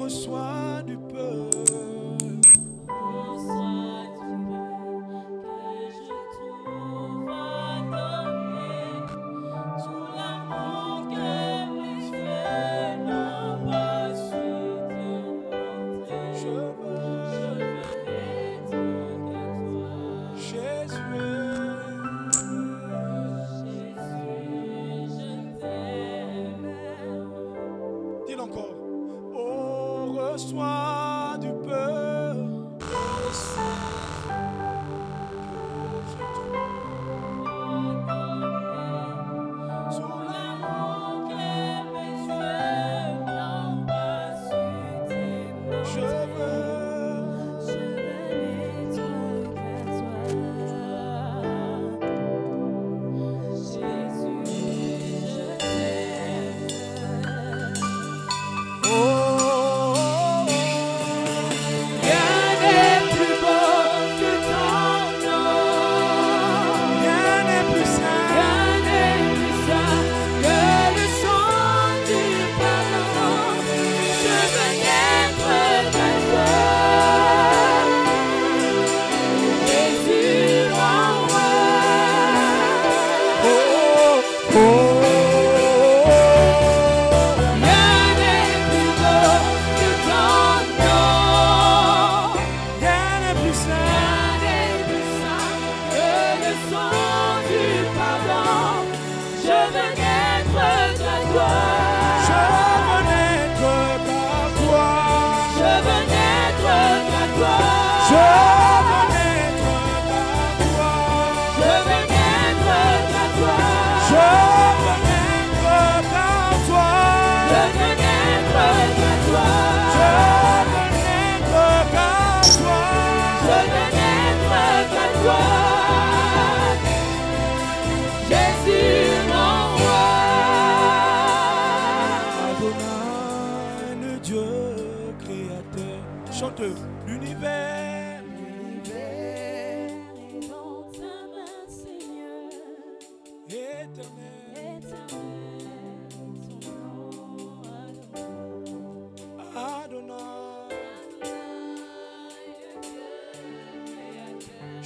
reçois du peu.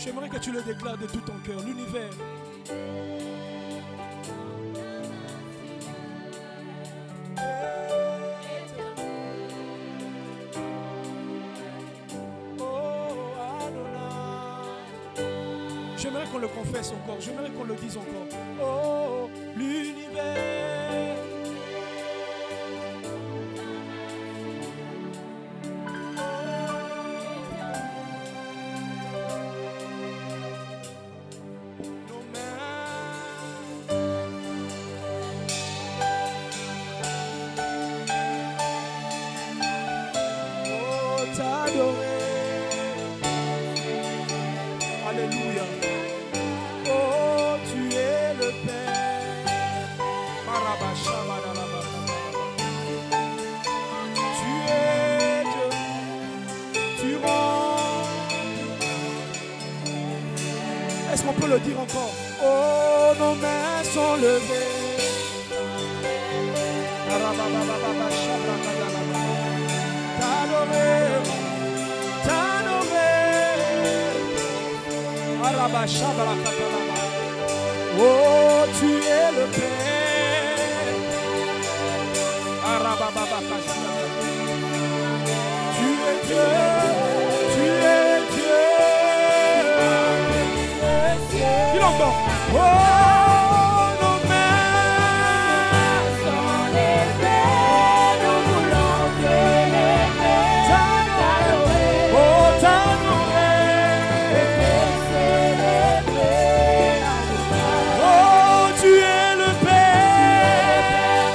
J'aimerais que tu le déclares de tout ton cœur, l'univers. J'aimerais qu'on le confesse encore, j'aimerais qu'on le dise encore. Oh, l'univers. Alléluia. Oh, tu es le Père. Tu es Dieu. Tu rends. Est-ce qu'on peut le dire encore? Oh, nos mains sont levées. Oh, tu es le Père. Tu es Dieu. Tu es Dieu. Dis-le encore. Oh, nos mains sont levées. Nous voulons te lever. T'adorer. Oh, t'adorer. Tu es le Père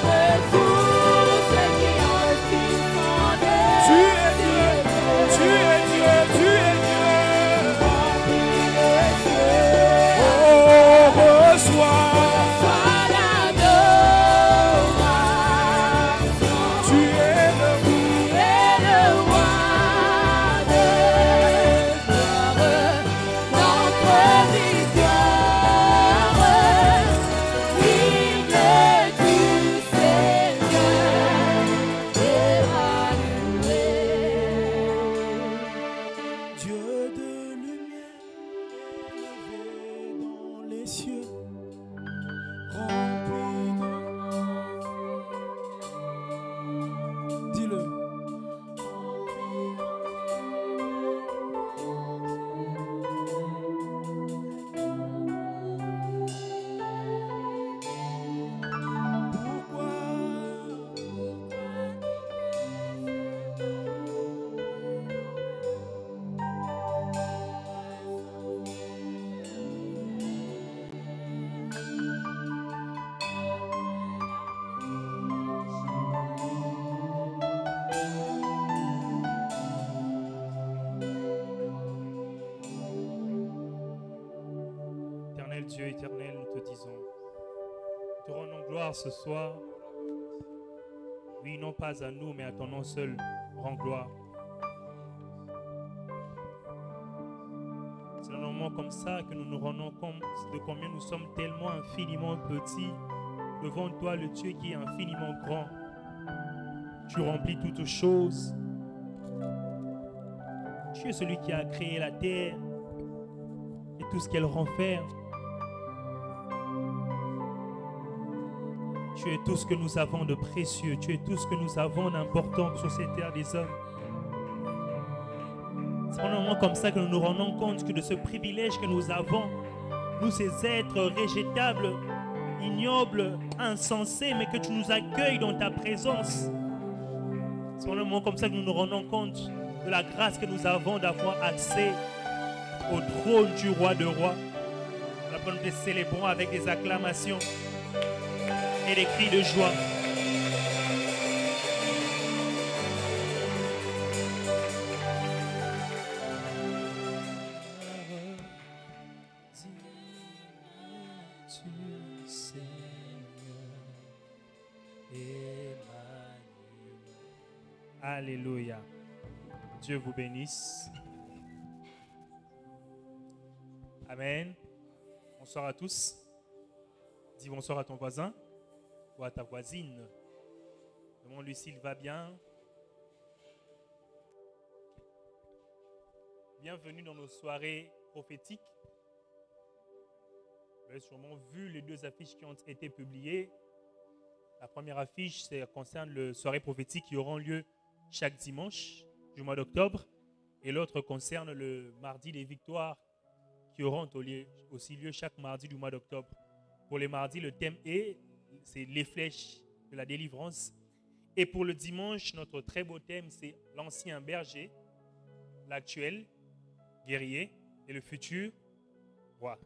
de tous ceux qui ont Dieu éternel, nous te disons, nous te rendons gloire ce soir. Oui, non pas à nous, mais à ton nom seul, rends gloire. C'est dans un moment comme ça que nous nous rendons compte de combien nous sommes tellement infiniment petits devant toi, le Dieu qui est infiniment grand. Tu remplis toutes choses. Tu es celui qui a créé la terre et tout ce qu'elle renferme. Tu es tout ce que nous avons de précieux. Tu es tout ce que nous avons d'important sur cette terre des hommes. C'est un moment comme ça que nous nous rendons compte que de ce privilège que nous avons, nous ces êtres rejetables, ignobles, insensés, mais que tu nous accueilles dans ta présence. C'est un moment comme ça que nous nous rendons compte de la grâce que nous avons d'avoir accès au trône du roi de rois. Après, nous te célébrons avec des acclamations et des cris de joie. Alléluia. Dieu vous bénisse. Amen. Bonsoir à tous. Dis bonsoir à ton voisin ou à ta voisine. Demande-lui s'il va bien. Bienvenue dans nos soirées prophétiques. Vous avez sûrement vu les deux affiches qui ont été publiées. La première affiche concerne les soirées prophétiques qui auront lieu chaque dimanche du mois d'octobre. Et l'autre concerne le mardi des victoires qui auront aussi lieu chaque mardi du mois d'octobre. Pour les mardis, le thème c'est les flèches de la délivrance. Et pour le dimanche, notre très beau thème, c'est l'ancien berger, l'actuel guerrier et le futur roi.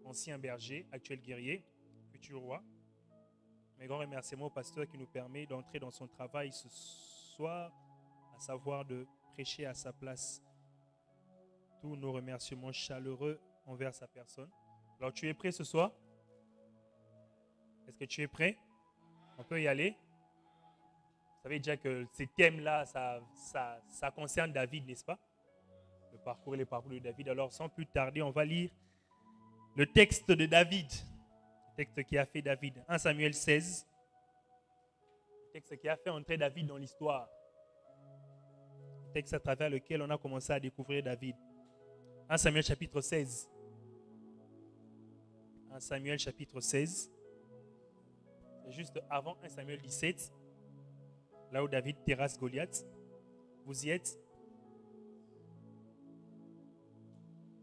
Ancien berger, actuel guerrier, futur roi. Mes grands remerciements au pasteur qui nous permet d'entrer dans son travail ce soir, à savoir de prêcher à sa place. Tous nos remerciements chaleureux envers sa personne. Alors, tu es prêt ce soir? Est-ce que tu es prêt? On peut y aller? Vous savez déjà que ces thèmes-là, ça concerne David, n'est-ce pas? Le parcours et les parcours de David. Alors, sans plus tarder, on va lire le texte de David. Le texte qui a fait David. 1 Samuel 16. Le texte qui a fait entrer David dans l'histoire. Le texte à travers lequel on a commencé à découvrir David. 1 Samuel chapitre 16. 1 Samuel chapitre 16. C'est juste avant 1 Samuel 17. Là où David terrasse Goliath. Vous y êtes?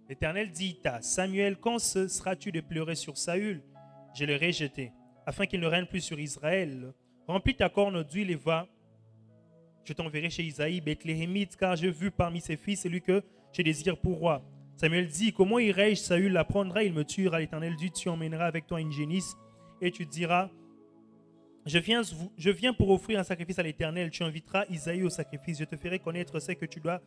L'Éternel dit à Samuel, quand cesseras-tu de pleurer sur Saül? Je l'ai rejeté, afin qu'il ne règne plus sur Israël. Remplis ta corne d'huile et va. Je t'enverrai chez Isaïe, Bethléemite, car j'ai vu parmi ses fils celui que je désire pour roi. Samuel dit, comment irai-je? Saül l'apprendra, il me tuera. L'Éternel dit, tu emmèneras avec toi une génisse et tu diras, je viens pour offrir un sacrifice à l'Éternel. Tu inviteras Isaïe au sacrifice. Je te ferai connaître ce que tu dois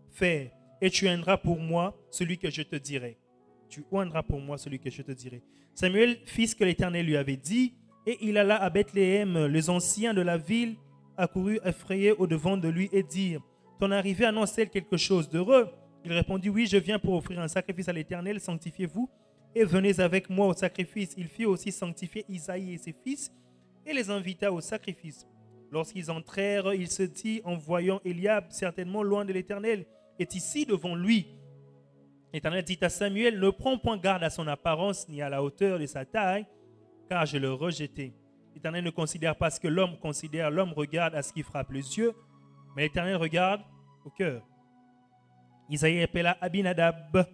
faire. Et tu oindras pour moi celui que je te dirai. Tu oindras pour moi celui que je te dirai. Samuel fit ce que l'Éternel lui avait dit, et il alla à Bethléem. Les anciens de la ville accoururent effrayés au-devant de lui et dirent, ton arrivée annonce-t-elle quelque chose d'heureux? Il répondit, oui, je viens pour offrir un sacrifice à l'Éternel. Sanctifiez-vous et venez avec moi au sacrifice. Il fit aussi sanctifier Isaïe et ses fils et les invita au sacrifice. Lorsqu'ils entrèrent, il se dit, en voyant Eliab, certainement loin de l'Éternel, est ici devant lui. L'Éternel dit à Samuel, ne prends point garde à son apparence ni à la hauteur de sa taille, car je l'ai rejeté. L'Éternel ne considère pas ce que l'homme considère, l'homme regarde à ce qui frappe les yeux, mais l'Éternel regarde au cœur. Isaïe appela Abinadab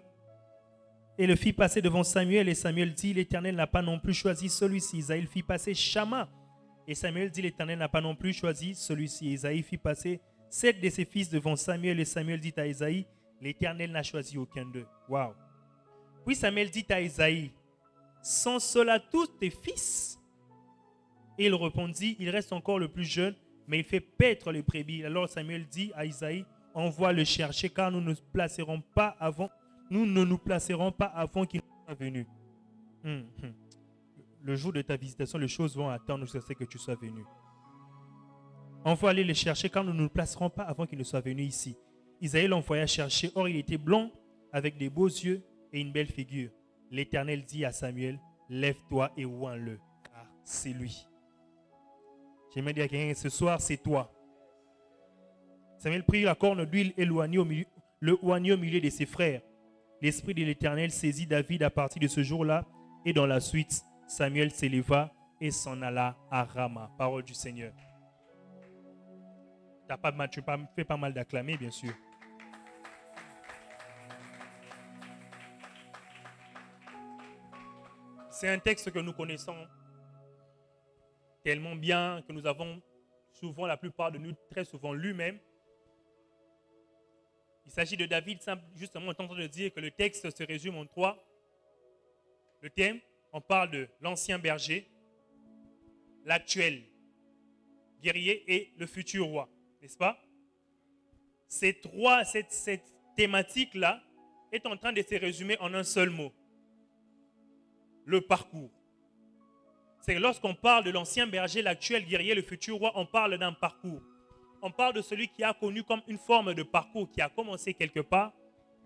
et le fit passer devant Samuel, et Samuel dit, l'Éternel n'a pas non plus choisi celui-ci. Isaïe fit passer Shama, et Samuel dit, l'Éternel n'a pas non plus choisi celui-ci. Isaïe fit passer 7 de ses fils devant Samuel, et Samuel dit à Isaïe, l'Éternel n'a choisi aucun d'eux. Waouh! Puis Samuel dit à Isaïe, sont ceux-là tous tes fils? Et il répondit, il reste encore le plus jeune, mais il fait paître les brebis. Alors Samuel dit à Isaïe, envoie le chercher, car nous ne nous placerons pas avant qu'il soit venu. Le jour de ta visitation, les choses vont attendre jusqu'à ce que tu sois venu. On va aller les chercher car nous ne nous placerons pas avant qu'il ne soit venu ici. Isaïe l'envoya chercher. Or, il était blond, avec des beaux yeux et une belle figure. L'Éternel dit à Samuel, lève-toi et oins-le, car c'est lui. J'aimerais dire à quelqu'un, ce soir, c'est toi. Samuel prit la corne d'huile et le oignit au milieu de ses frères. L'Esprit de l'Éternel saisit David à partir de ce jour-là, et dans la suite, Samuel s'éleva et s'en alla à Rama. Parole du Seigneur. Tu fais pas mal d'acclamer, bien sûr. C'est un texte que nous connaissons tellement bien, que nous avons souvent, la plupart de nous, très souvent lu même. Il s'agit de David, justement, on est en train de dire que le texte se résume en 3. Le thème, on parle de l'ancien berger, l'actuel guerrier et le futur roi, n'est-ce pas? Cette thématique-là est en train de se résumer en un seul mot. Le parcours. C'est lorsqu'on parle de l'ancien berger, l'actuel guerrier, le futur roi, on parle d'un parcours. On parle de celui qui a connu comme une forme de parcours, qui a commencé quelque part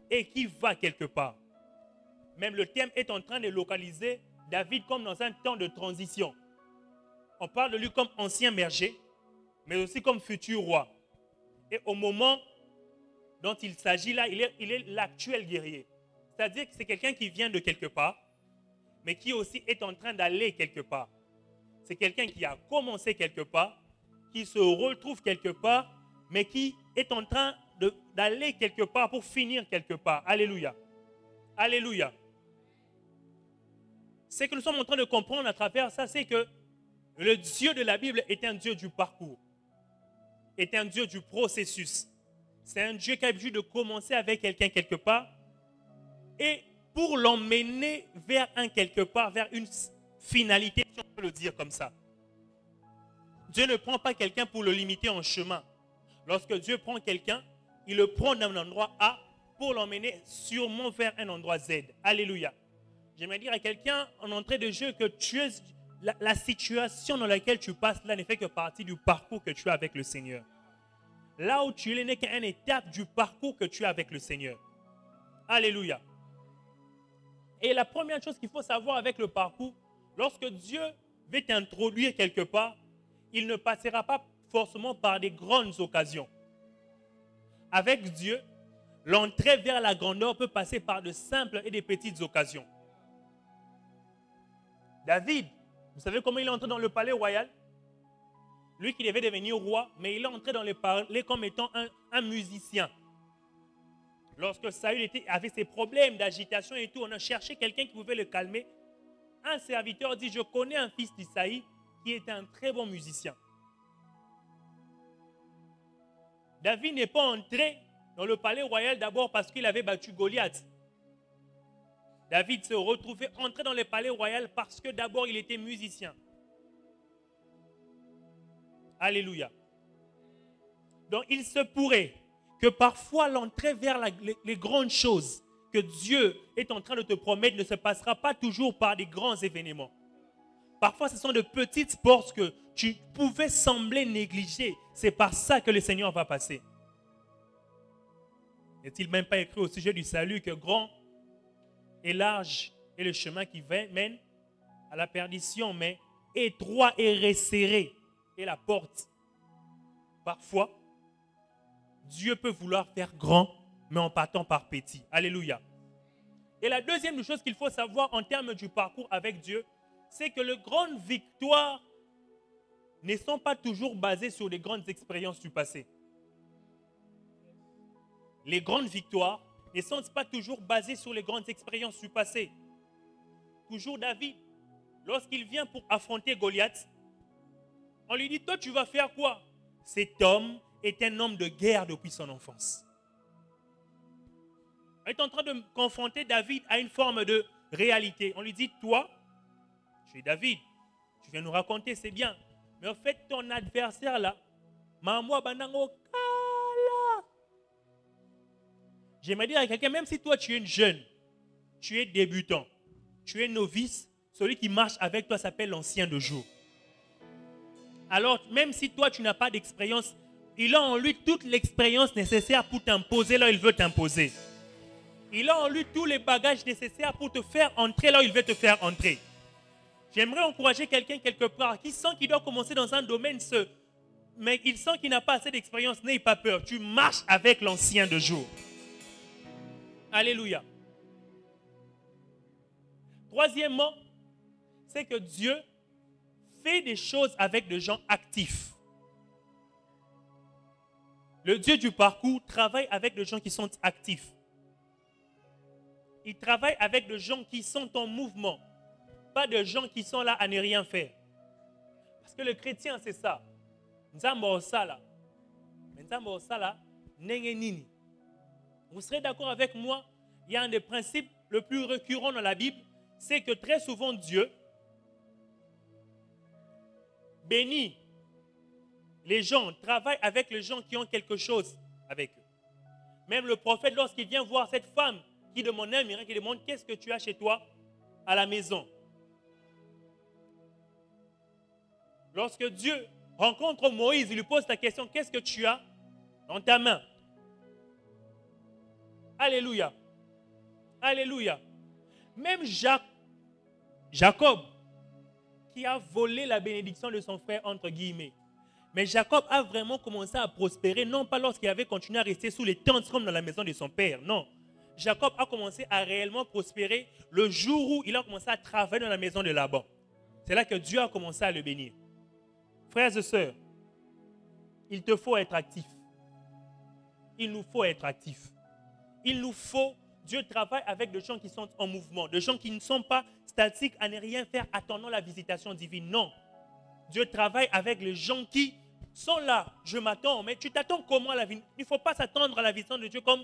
et qui va quelque part. Même le thème est en train de localiser David comme dans un temps de transition. On parle de lui comme ancien berger, mais aussi comme futur roi. Et au moment dont il s'agit là, il est l'actuel guerrier. C'est-à-dire que c'est quelqu'un qui vient de quelque part, mais qui aussi est en train d'aller quelque part. C'est quelqu'un qui a commencé quelque part, qui se retrouve quelque part, mais qui est en train d'aller quelque part pour finir quelque part. Alléluia. Alléluia. Ce que nous sommes en train de comprendre à travers ça, c'est que le Dieu de la Bible est un Dieu du parcours, est un Dieu du processus. C'est un Dieu qui a l'habitude de commencer avec quelqu'un quelque part et pour l'emmener vers un quelque part, vers une finalité, si on peut le dire comme ça. Dieu ne prend pas quelqu'un pour le limiter en chemin. Lorsque Dieu prend quelqu'un, il le prend d'un endroit A pour l'emmener sûrement vers un endroit Z. Alléluia. J'aimerais dire à quelqu'un en entrée de jeu que la situation dans laquelle tu passes là ne fait que partie du parcours que tu as avec le Seigneur. Là où tu es n'est qu'une étape du parcours que tu as avec le Seigneur. Alléluia. Et la première chose qu'il faut savoir avec le parcours, lorsque Dieu veut t'introduire quelque part, il ne passera pas forcément par des grandes occasions. Avec Dieu, l'entrée vers la grandeur peut passer par de simples et des petites occasions. David, vous savez comment il est entré dans le palais royal? Lui qui devait devenir roi, mais il est entré dans le palais comme étant un musicien. Lorsque Saül avait ses problèmes d'agitation et tout, on a cherché quelqu'un qui pouvait le calmer. Un serviteur dit, je connais un fils d'Isaïe qui est un très bon musicien. David n'est pas entré dans le palais royal d'abord parce qu'il avait battu Goliath. David se retrouvait entré dans le palais royal parce que d'abord il était musicien. Alléluia. Donc il se pourrait que parfois l'entrée vers les grandes choses que Dieu est en train de te promettre ne se passera pas toujours par des grands événements. Parfois, ce sont de petites portes que tu pouvais sembler négliger. C'est par ça que le Seigneur va passer. N'est-il même pas écrit au sujet du salut que grand et large est le chemin qui mène à la perdition, mais étroit et resserré est la porte. Parfois, Dieu peut vouloir faire grand, mais en partant par petit. Alléluia. Et la deuxième chose qu'il faut savoir en termes du parcours avec Dieu, c'est que les grandes victoires ne sont pas toujours basées sur les grandes expériences du passé. Les grandes victoires ne sont pas toujours basées sur les grandes expériences du passé. Toujours David, lorsqu'il vient pour affronter Goliath, on lui dit, toi tu vas faire quoi? Cet homme est un homme de guerre depuis son enfance. On est en train de confronter David à une forme de réalité. On lui dit, toi, tu es David, tu viens nous raconter, c'est bien. Mais en fait, ton adversaire là, Mamoua Banango Kala. J'aimerais dire à quelqu'un, même si toi tu es une jeune, tu es débutant, tu es novice, celui qui marche avec toi s'appelle l'ancien de jour. Alors, même si toi, tu n'as pas d'expérience, il a en lui toute l'expérience nécessaire pour t'imposer là où il veut t'imposer. Il a en lui tous les bagages nécessaires pour te faire entrer là où il veut te faire entrer. J'aimerais encourager quelqu'un quelque part qui sent qu'il doit commencer dans un domaine, mais il sent qu'il n'a pas assez d'expérience. N'aie pas peur. Tu marches avec l'ancien de jour. Alléluia. Troisièmement, c'est que Dieu fait des choses avec des gens actifs. Le Dieu du parcours travaille avec des gens qui sont actifs. Il travaille avec des gens qui sont en mouvement, pas de gens qui sont là à ne rien faire. Parce que le chrétien, c'est ça. Vous serez d'accord avec moi, il y a un des principes le plus récurrent dans la Bible, c'est que très souvent Dieu bénit les gens, travaille avec les gens qui ont quelque chose avec eux. Même le prophète, lorsqu'il vient voir cette femme qui demande un miracle, il demande qu'est-ce que tu as chez toi à la maison. Lorsque Dieu rencontre Moïse, il lui pose la question, qu'est-ce que tu as dans ta main? Alléluia. Alléluia. Même Jacob, qui a volé la bénédiction de son frère, entre guillemets. Mais Jacob a vraiment commencé à prospérer, non pas lorsqu'il avait continué à rester sous les tentes comme dans la maison de son père, non. Jacob a commencé à réellement prospérer le jour où il a commencé à travailler dans la maison de Laban. C'est là que Dieu a commencé à le bénir. Frères et sœurs, il te faut être actif. Il nous faut être actifs. Il nous faut, Dieu travaille avec des gens qui sont en mouvement, des gens qui ne sont pas statiques à ne rien faire attendant la visitation divine. Non. Dieu travaille avec les gens qui sont là. Je m'attends, mais tu t'attends comment à la vie? Il ne faut pas s'attendre à la vision de Dieu comme...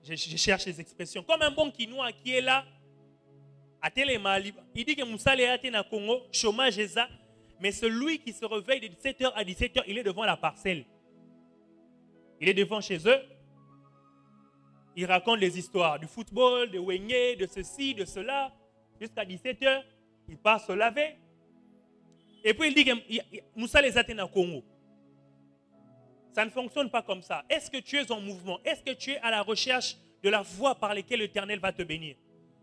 Je cherche les expressions. Comme un bon quinoa qui est là, à Télémali. Il dit que Moussa est à Congo, chômage est ça. Mais celui qui se réveille de 17h à 17h, il est devant la parcelle. Il est devant chez eux. Il raconte les histoires du football, de Wengé, de ceci, de cela. Jusqu'à 17h, il part se laver. Et puis il dit que Moussa les atteint à Congo. Ça ne fonctionne pas comme ça. Est-ce que tu es en mouvement? Est-ce que tu es à la recherche de la voie par laquelle l'Éternel va te bénir?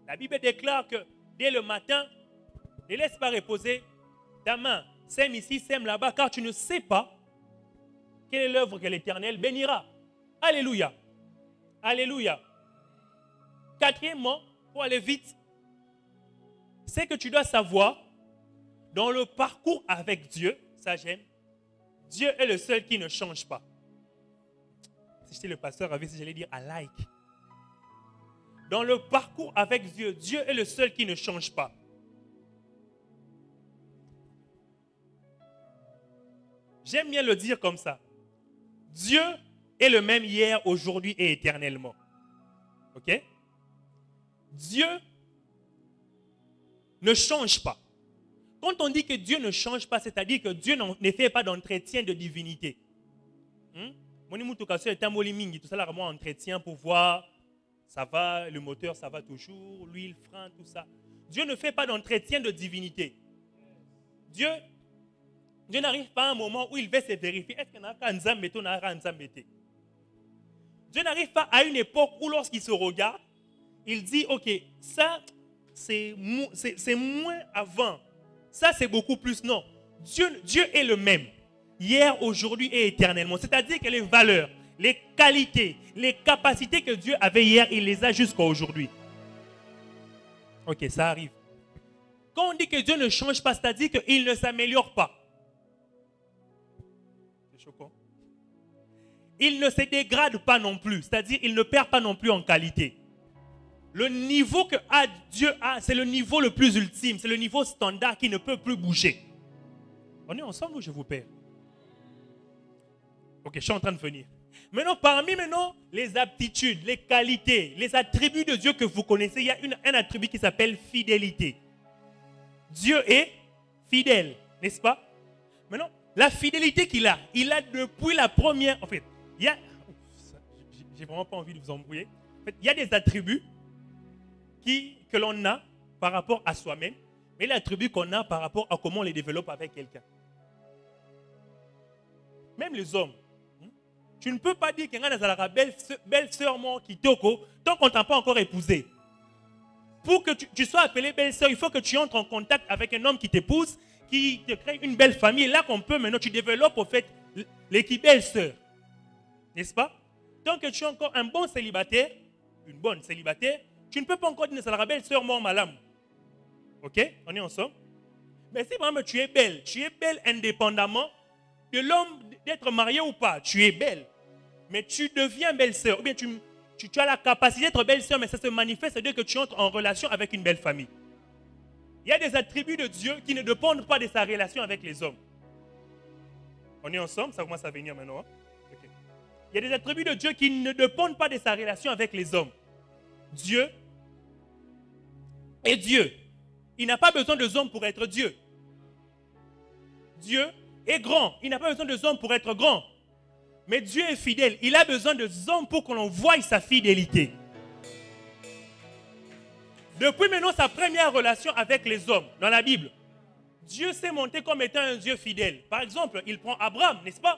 La Bible déclare que dès le matin, ne laisse pas reposer ta main. Sème ici, sème là-bas, car tu ne sais pas quelle est l'œuvre que l'Éternel bénira. Alléluia. Alléluia. Quatrièmement, pour aller vite, c'est que tu dois savoir, dans le parcours avec Dieu, ça j'aime, Dieu est le seul qui ne change pas. Si j'étais le pasteur, j'allais dire I like. Dans le parcours avec Dieu, Dieu est le seul qui ne change pas. J'aime bien le dire comme ça. Dieu est le même hier, aujourd'hui et éternellement. Ok? Dieu ne change pas. Quand on dit que Dieu ne change pas, c'est-à-dire que Dieu ne fait pas d'entretien de divinité. Tout ça, là, moi, entretien pour voir, ça va, le moteur, ça va toujours, l'huile, frein, tout ça. Dieu ne fait pas d'entretien de divinité. Dieu n'arrive pas à un moment où il va se vérifier. Est-ce qu'il y a un Nzambete ou un Nzambete? Dieu n'arrive pas à une époque où lorsqu'il se regarde, il dit, ok, ça, c'est moins avant. Ça, c'est beaucoup plus. Non. Dieu est le même. Hier, aujourd'hui et éternellement. C'est-à-dire que les valeurs, les qualités, les capacités que Dieu avait hier, il les a jusqu'à aujourd'hui. Ok, ça arrive. Quand on dit que Dieu ne change pas, c'est-à-dire qu'il ne s'améliore pas. C'est choquant. Il ne se dégrade pas non plus. C'est-à-dire qu'il ne perd pas non plus en qualité. Le niveau que Dieu a, c'est le niveau le plus ultime. C'est le niveau standard qui ne peut plus bouger. On est ensemble ou je vous perds? Ok, je suis en train de venir. Maintenant, parmi les aptitudes, les qualités, les attributs de Dieu que vous connaissez, il y a un attribut qui s'appelle fidélité. Dieu est fidèle, n'est-ce pas? Maintenant, la fidélité qu'il a, il a depuis la première... En fait, il y a... J'ai vraiment pas envie de vous embrouiller. En fait, il y a des attributs que l'on a par rapport à soi-même, mais les attributs qu'on a par rapport à comment on les développe avec quelqu'un. Même les hommes. Tu ne peux pas dire qu'il y a une belle-sœur qui toko tant qu'on ne t'a pas encore épousé. Pour que tu sois appelé belle-sœur, il faut que tu entres en contact avec un homme qui t'épouse, qui te crée une belle famille. Et là qu'on peut maintenant, tu développes au fait l'équipe belle-sœur. N'est-ce pas? Tant que tu es encore un bon célibataire, une bonne célibataire, tu ne peux pas encore dire que c'est la belle-sœur mort malade. Ok? On est ensemble? Mais si vraiment tu es belle indépendamment de l'homme d'être marié ou pas, tu es belle. Mais tu deviens belle-sœur. Ou bien tu as la capacité d'être belle-sœur, mais ça se manifeste, c'est-à-dire que tu entres en relation avec une belle famille. Il y a des attributs de Dieu qui ne dépendent pas de sa relation avec les hommes. On est ensemble? Ça commence à venir maintenant. Hein? Okay. Il y a des attributs de Dieu qui ne dépendent pas de sa relation avec les hommes. Dieu est Dieu. Il n'a pas besoin de hommes pour être Dieu. Dieu est grand. Il n'a pas besoin de hommes pour être grand. Mais Dieu est fidèle. Il a besoin de hommes pour qu'on voie sa fidélité. Depuis maintenant sa première relation avec les hommes dans la Bible, Dieu s'est montré comme étant un Dieu fidèle. Par exemple, il prend Abraham, n'est-ce pas?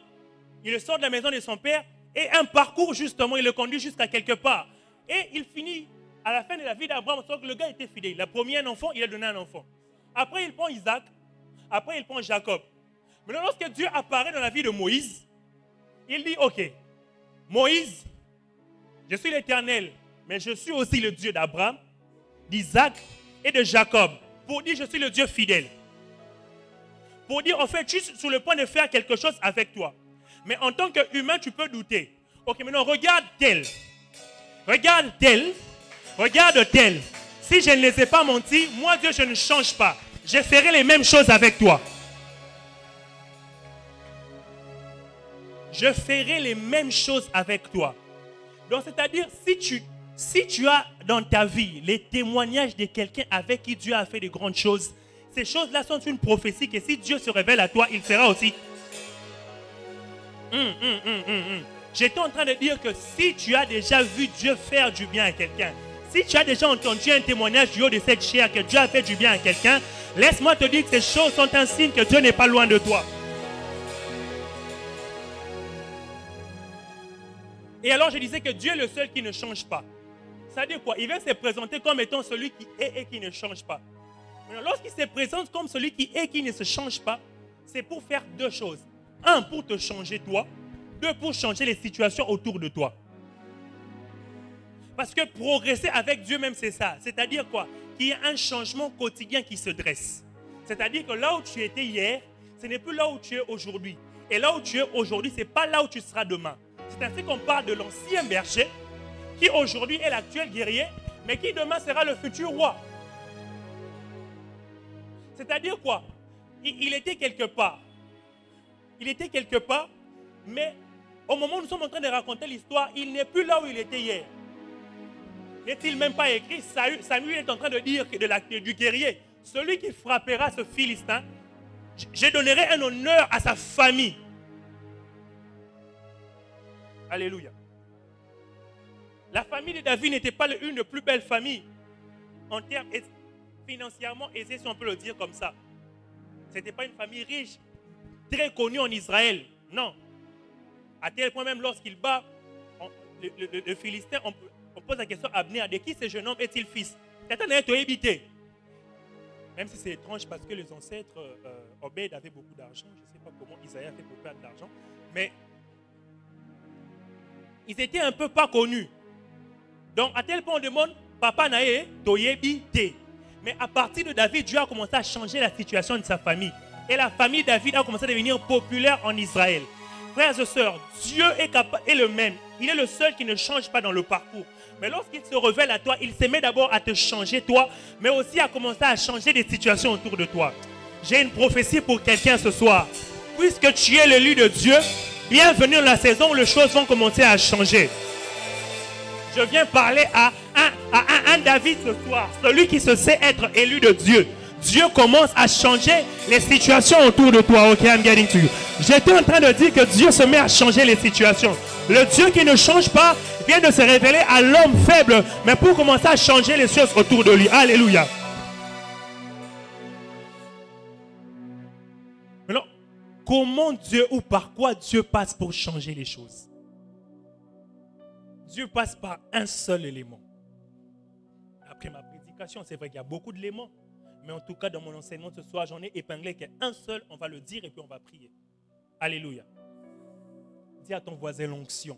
Il le sort de la maison de son père et un parcours justement, il le conduit jusqu'à quelque part. Et il finit à la fin de la vie d'Abraham, sauf que le gars était fidèle. Il a promis un enfant, il a donné un enfant. Après, il prend Isaac. Après, il prend Jacob. Maintenant, lorsque Dieu apparaît dans la vie de Moïse, il dit, ok, Moïse, je suis l'Éternel, mais je suis aussi le Dieu d'Abraham, d'Isaac et de Jacob. Pour dire, je suis le Dieu fidèle. Pour dire, en fait, je suis sur le point de faire quelque chose avec toi. Mais en tant qu'humain, tu peux douter. Ok, maintenant, regarde tel. Regarde tel. Regarde tel. Si je ne les ai pas menti, moi, Dieu, je ne change pas. Je ferai les mêmes choses avec toi. Je ferai les mêmes choses avec toi. Donc, c'est-à-dire, si tu as dans ta vie les témoignages de quelqu'un avec qui Dieu a fait de grandes choses, ces choses-là sont une prophétie que si Dieu se révèle à toi, il fera aussi. J'étais en train de dire que si tu as déjà vu Dieu faire du bien à quelqu'un, si tu as déjà entendu un témoignage du haut de cette chair que Dieu a fait du bien à quelqu'un, laisse-moi te dire que ces choses sont un signe que Dieu n'est pas loin de toi. Et alors je disais que Dieu est le seul qui ne change pas. Ça veut dire quoi? Il vient se présenter comme étant celui qui est et qui ne change pas. Mais lorsqu'il se présente comme celui qui est et qui ne se change pas, c'est pour faire deux choses. Un, pour te changer toi. Deux, pour changer les situations autour de toi. Parce que progresser avec Dieu même, c'est ça. C'est-à-dire quoi? Qu'il y a un changement quotidien qui se dresse. C'est-à-dire que là où tu étais hier, ce n'est plus là où tu es aujourd'hui. Et là où tu es aujourd'hui, ce n'est pas là où tu seras demain. C'est ainsi qu'on parle de l'ancien berger, qui aujourd'hui est l'actuel guerrier, mais qui demain sera le futur roi. C'est-à-dire quoi? Il était quelque part. Il était quelque part, mais au moment où nous sommes en train de raconter l'histoire, il n'est plus là où il était hier. N'est-il même pas écrit? Samuel est en train de dire du guerrier, celui qui frappera ce Philistin, je donnerai un honneur à sa famille. Alléluia. La famille de David n'était pas une des plus belles familles en termes financièrement aisés, si on peut le dire comme ça. Ce n'était pas une famille riche, très connue en Israël. Non. À tel point même lorsqu'il bat le Philistin, on pose la question à Abner, de qui ce jeune homme est-il fils? Même si c'est étrange parce que les ancêtres, Obed avait beaucoup d'argent. Je ne sais pas comment Isaïe a fait pour perdre de l'argent. Mais ils étaient un peu pas connus. Donc, à tel point, on demande, Papa Nae, Toyebi, Te. Mais à partir de David, Dieu a commencé à changer la situation de sa famille. Et la famille de David a commencé à devenir populaire en Israël. Frères et sœurs, Dieu est le même. Il est le seul qui ne change pas dans le parcours. Mais lorsqu'il se révèle à toi, il se met d'abord à te changer toi, mais aussi à commencer à changer des situations autour de toi. J'ai une prophétie pour quelqu'un ce soir. Puisque tu es l'élu de Dieu, bienvenue dans la saison où les choses vont commencer à changer. Je viens parler à un David ce soir, celui qui se sait être élu de Dieu. Dieu commence à changer les situations autour de toi. Ok, I'm getting to you. J'étais en train de dire que Dieu se met à changer les situations. Le Dieu qui ne change pas vient de se révéler à l'homme faible, mais pour commencer à changer les choses autour de lui. Alléluia. Maintenant, comment Dieu ou par quoi Dieu passe pour changer les choses? Dieu passe par un seul élément. Après ma prédication, c'est vrai qu'il y a beaucoup d'éléments, mais en tout cas, dans mon enseignement ce soir, j'en ai épinglé qu'un seul, on va le dire et puis on va prier. Alléluia. Dis à ton voisin l'onction.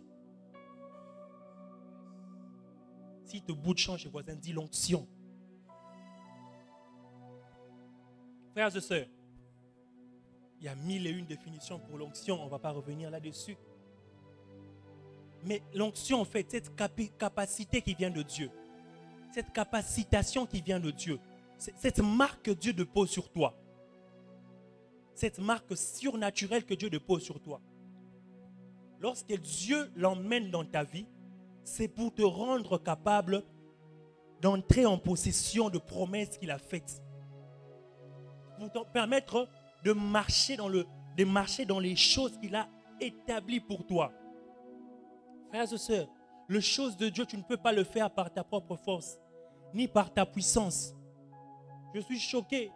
Si te bout de champ chez voisin, dis l'onction. Frères et sœurs, il y a 1001 définitions pour l'onction, on ne va pas revenir là-dessus. Mais l'onction, en fait, cette capacité qui vient de Dieu, cette capacitation qui vient de Dieu, cette marque que Dieu dépose sur toi, cette marque surnaturelle que Dieu dépose sur toi. Lorsque Dieu l'emmène dans ta vie, c'est pour te rendre capable d'entrer en possession de promesses qu'il a faites. Pour te permettre de marcher dans les choses qu'il a établies pour toi. Frères et sœurs, les choses de Dieu, tu ne peux pas le faire par ta propre force, ni par ta puissance. Je suis choqué.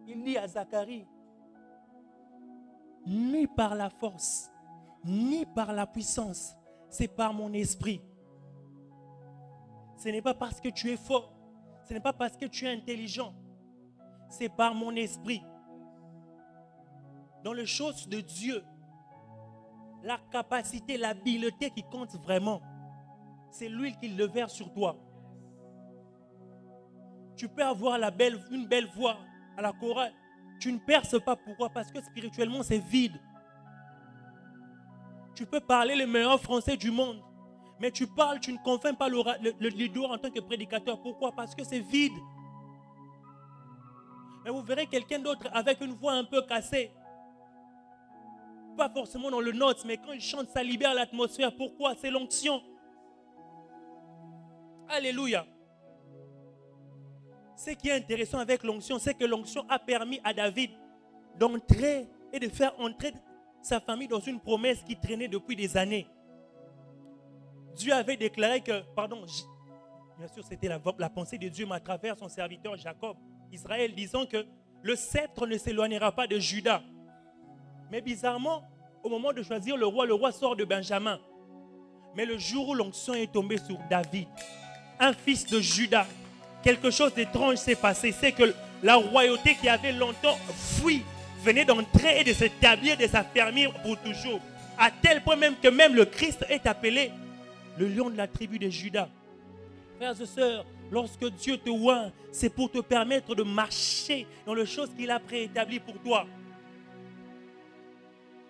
Il dit à Zacharie, ni par la force, ni par la puissance, c'est par mon esprit. Ce n'est pas parce que tu es fort, ce n'est pas parce que tu es intelligent, c'est par mon esprit. Dans les choses de Dieu, la capacité, l'habileté qui compte vraiment, c'est l'huile qu'il le verse sur toi. Tu peux avoir une belle voix à la chorale. Tu ne perces pas. Pourquoi? Parce que spirituellement, c'est vide. Tu peux parler le meilleur français du monde. Mais tu parles, tu ne convaincs pas le leader en tant que prédicateur. Pourquoi? Parce que c'est vide. Mais vous verrez quelqu'un d'autre avec une voix un peu cassée. Pas forcément dans le note, mais quand il chante, ça libère l'atmosphère. Pourquoi? C'est l'onction. Alléluia. Ce qui est intéressant avec l'onction, c'est que l'onction a permis à David d'entrer et de faire entrer sa famille dans une promesse qui traînait depuis des années. Dieu avait déclaré que, bien sûr c'était la pensée de Dieu, mais à travers son serviteur Jacob, Israël, disant que le sceptre ne s'éloignera pas de Juda. Mais bizarrement, au moment de choisir le roi sort de Benjamin. Mais le jour où l'onction est tombée sur David, un fils de Juda, quelque chose d'étrange s'est passé. C'est que la royauté qui avait longtemps fui venait d'entrer et de s'établir, de s'affermir pour toujours. À tel point même que même le Christ est appelé le lion de la tribu de Juda. Frères et sœurs, lorsque Dieu te oint, c'est pour te permettre de marcher dans les choses qu'il a préétablies pour toi.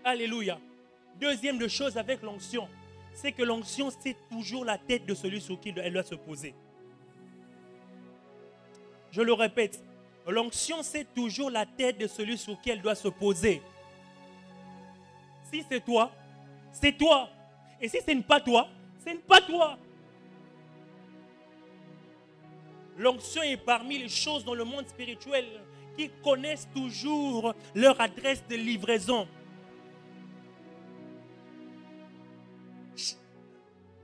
Alléluia. Deuxième de chose avec l'onction, c'est que l'onction, c'est toujours la tête de celui sur qui elle doit se poser. Je le répète, l'onction, c'est toujours la tête de celui sur qui elle doit se poser. Si c'est toi, c'est toi. Et si ce n'est pas toi, ce n'est pas toi. L'onction est parmi les choses dans le monde spirituel qui connaissent toujours leur adresse de livraison.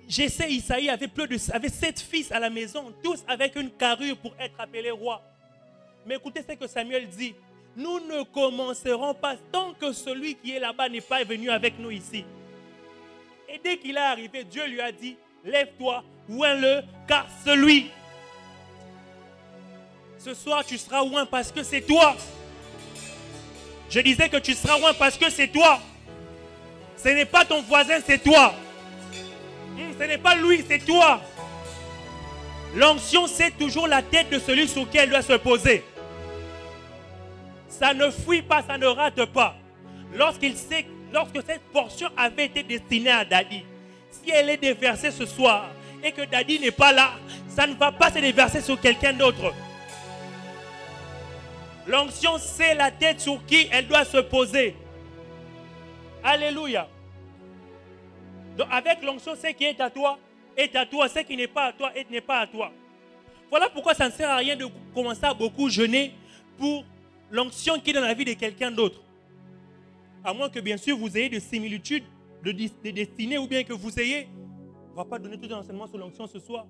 Jessé, Isaïe avait 7 fils à la maison, tous avec une carrure pour être appelés rois. Mais écoutez ce que Samuel dit. Nous ne commencerons pas tant que celui qui est là-bas n'est pas venu avec nous ici. Et dès qu'il est arrivé, Dieu lui a dit, lève-toi, oins-le, car celui. Ce soir, tu seras oint parce que c'est toi. Je disais que tu seras oint parce que c'est toi. Ce n'est pas ton voisin, c'est toi. Ce n'est pas lui, c'est toi. L'onction, c'est toujours la tête de celui sur qui elle doit se poser. Ça ne fuit pas, ça ne rate pas. Lorsque cette portion avait été destinée à Dadi, si elle est déversée ce soir et que Dadi n'est pas là, ça ne va pas se déverser sur quelqu'un d'autre. L'onction, c'est la tête sur qui elle doit se poser. Alléluia. Donc avec l'onction, ce qui est à toi, ce qui n'est pas à toi, n'est pas à toi. Voilà pourquoi ça ne sert à rien de commencer à beaucoup jeûner pour l'onction qui est dans la vie de quelqu'un d'autre. À moins que bien sûr vous ayez des similitudes de destinée ou bien que vous ayez On ne va pas donner tout un enseignement sur l'onction ce soir.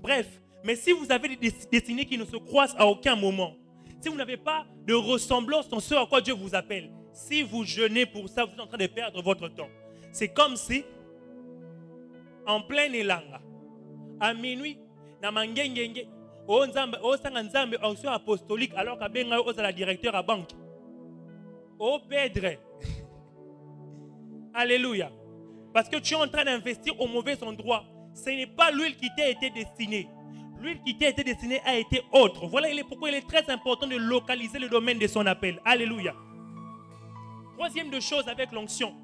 Bref, mais si vous avez des destinées qui ne se croisent à aucun moment, si vous n'avez pas de ressemblance dans ce à quoi Dieu vous appelle, si vous jeûnez pour ça, vous êtes en train de perdre votre temps. C'est comme si, en plein élan, à minuit, na mangengenge, au sanga nzambe onction apostolique, alors qu'à benga au la directeur à banque. Au Pedre. Alléluia. Parce que tu es en train d'investir au mauvais endroit. Ce n'est pas l'huile qui t'a été destinée. L'huile qui t'a été destinée a été autre. Voilà pourquoi il est très important de localiser le domaine de son appel. Alléluia. Troisième de chose avec l'onction,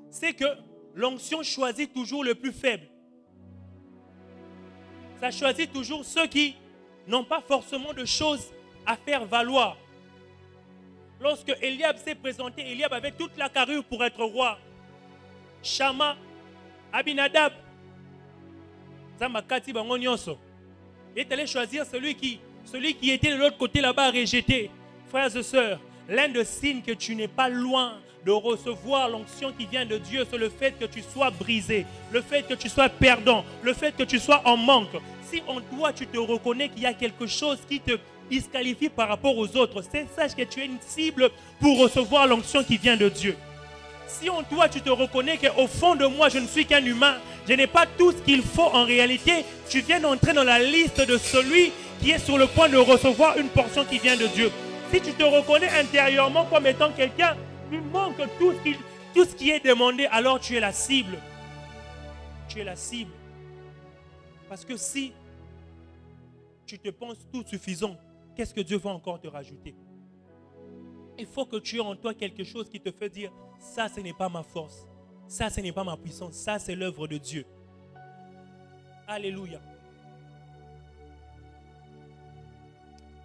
c'est que l'onction choisit toujours le plus faible. Ça choisit toujours ceux qui n'ont pas forcément de choses à faire valoir. Lorsque Eliab s'est présenté, Eliab avait toute la carrure pour être roi. Shama, Abinadab, Zamakati Bangonyonso. Il est allé choisir celui qui était de l'autre côté là-bas rejeté. Frères et sœurs, l'un des signes que tu n'es pas loin de recevoir l'onction qui vient de Dieu, c'est le fait que tu sois brisé, le fait que tu sois perdant, le fait que tu sois en manque. Si en toi tu te reconnais qu'il y a quelque chose qui te disqualifie par rapport aux autres, sache que tu es une cible pour recevoir l'onction qui vient de Dieu. Si en toi tu te reconnais qu'au fond de moi je ne suis qu'un humain, je n'ai pas tout ce qu'il faut en réalité, tu viens d'entrer dans la liste de celui qui est sur le point de recevoir une portion qui vient de Dieu. Si tu te reconnais intérieurement comme étant quelqu'un qui manque tout ce qui est demandé, alors tu es la cible. Tu es la cible. Parce que si tu te penses tout suffisant, qu'est-ce que Dieu va encore te rajouter? Il faut que tu aies en toi quelque chose qui te fait dire, ça ce n'est pas ma force, ça ce n'est pas ma puissance, ça c'est l'œuvre de Dieu. Alléluia.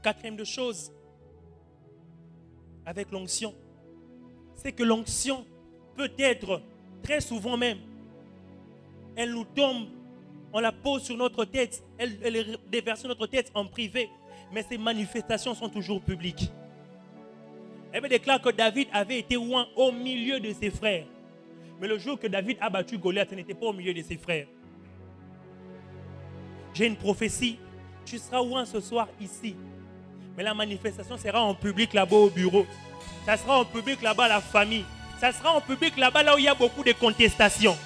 Quatrième de chose, avec l'onction, c'est que l'onction peut être, très souvent même, elle nous tombe, on la pose sur notre tête, elle est déversée sur notre tête en privé, mais ces manifestations sont toujours publiques. Elle déclare que David avait été oint au milieu de ses frères. Mais le jour que David a battu Goliath, ce n'était pas au milieu de ses frères. J'ai une prophétie, tu seras oint ce soir ici. Mais la manifestation sera en public là-bas au bureau. Ça sera en public là-bas à la famille. Ça sera en public là-bas là où il y a beaucoup de contestations.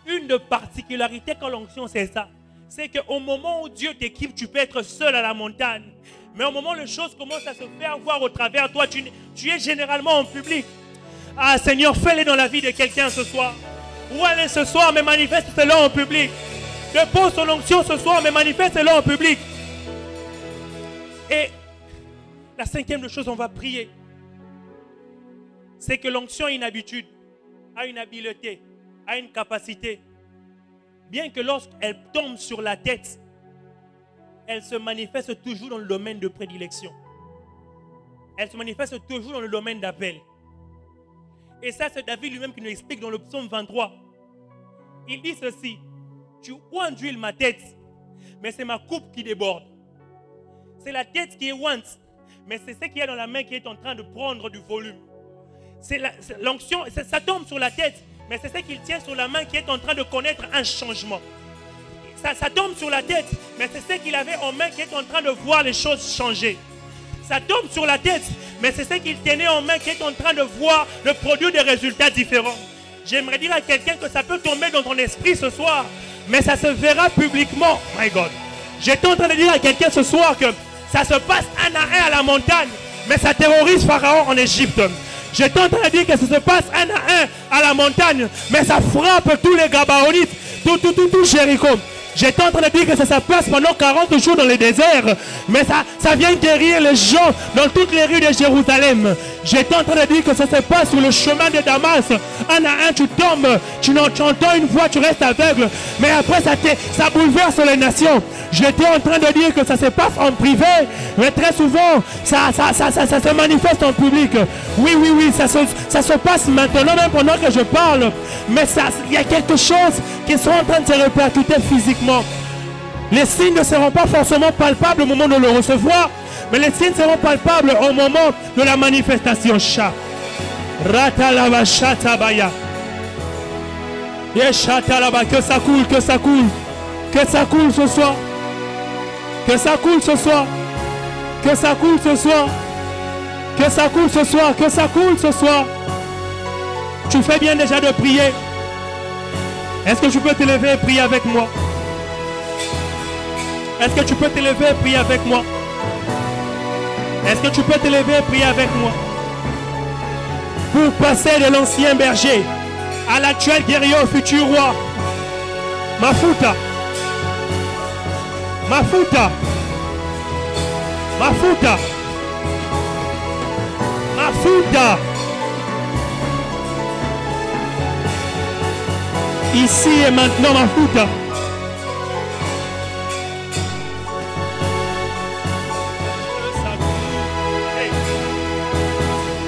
Une de particularité quand l'onction c'est ça. C'est qu'au moment où Dieu t'équipe, tu peux être seul à la montagne. Mais au moment où les choses commencent à se faire voir au travers de toi, tu es généralement en public. Ah Seigneur, fais-le dans la vie de quelqu'un ce soir. Ou allez ce soir, mais manifeste-le en public. Dépose ton onction ce soir, mais manifeste-le en public. Et la cinquième chose, on va prier. C'est que l'onction a une habitude, a une habileté, a une capacité. Bien que lorsqu'elle tombe sur la tête, elle se manifeste toujours dans le domaine de prédilection. Elle se manifeste toujours dans le domaine d'appel. Et ça, c'est David lui-même qui nous explique dans le psaume 23. Il dit ceci, tu ointes d'huile ma tête, mais c'est ma coupe qui déborde. C'est la tête qui est ointe, mais c'est ce qu'il y a dans la main qui est en train de prendre du volume. C'est l'onction, ça tombe sur la tête, mais c'est ce qu'il tient sur la main qui est en train de connaître un changement. Ça tombe sur la tête, mais c'est ce qu'il avait en main qui est en train de voir les choses changer. Ça tombe sur la tête, mais c'est ce qu'il tenait en main qui est en train de voir le produit des résultats différents. J'aimerais dire à quelqu'un que ça peut tomber dans ton esprit ce soir, mais ça se verra publiquement. My God. J'étais en train de dire à quelqu'un ce soir que ça se passe un à un à la montagne, mais ça terrorise Pharaon en Égypte. J'étais en train de dire que ça se passe un à un à la montagne, mais ça frappe tous les Gabaonites, tout Jéricho. J'étais en train de dire que ça se passe pendant 40 jours dans le désert, mais ça vient guérir les gens dans toutes les rues de Jérusalem. J'étais en train de dire que ça se passe sur le chemin de Damas. Un à un, tu tombes, tu entends une voix, tu restes aveugle, mais après ça bouleverse les nations. J'étais en train de dire que ça se passe en privé, mais très souvent, ça se manifeste en public. Oui, ça se passe maintenant, même pendant que je parle, mais il y a quelque chose qui sont en train de se répercuter physiquement. Les signes ne seront pas forcément palpables au moment de le recevoir, mais les signes seront palpables au moment de la manifestation. Que ça coule, que ça coule. Que ça coule ce soir. Que ça coule ce soir. Que ça coule ce soir. Que ça coule ce soir. Que ça coule ce soir. Tu fais bien déjà de prier. Est-ce que tu peux te lever et prier avec moi? Est-ce que tu peux te lever et prier avec moi? Est-ce que tu peux te lever et prier avec moi? Pour passer de l'ancien berger à l'actuel guerrier au futur roi. Mafuta. Mafuta. Mafuta. Mafuta. Ici et maintenant, Mafuta.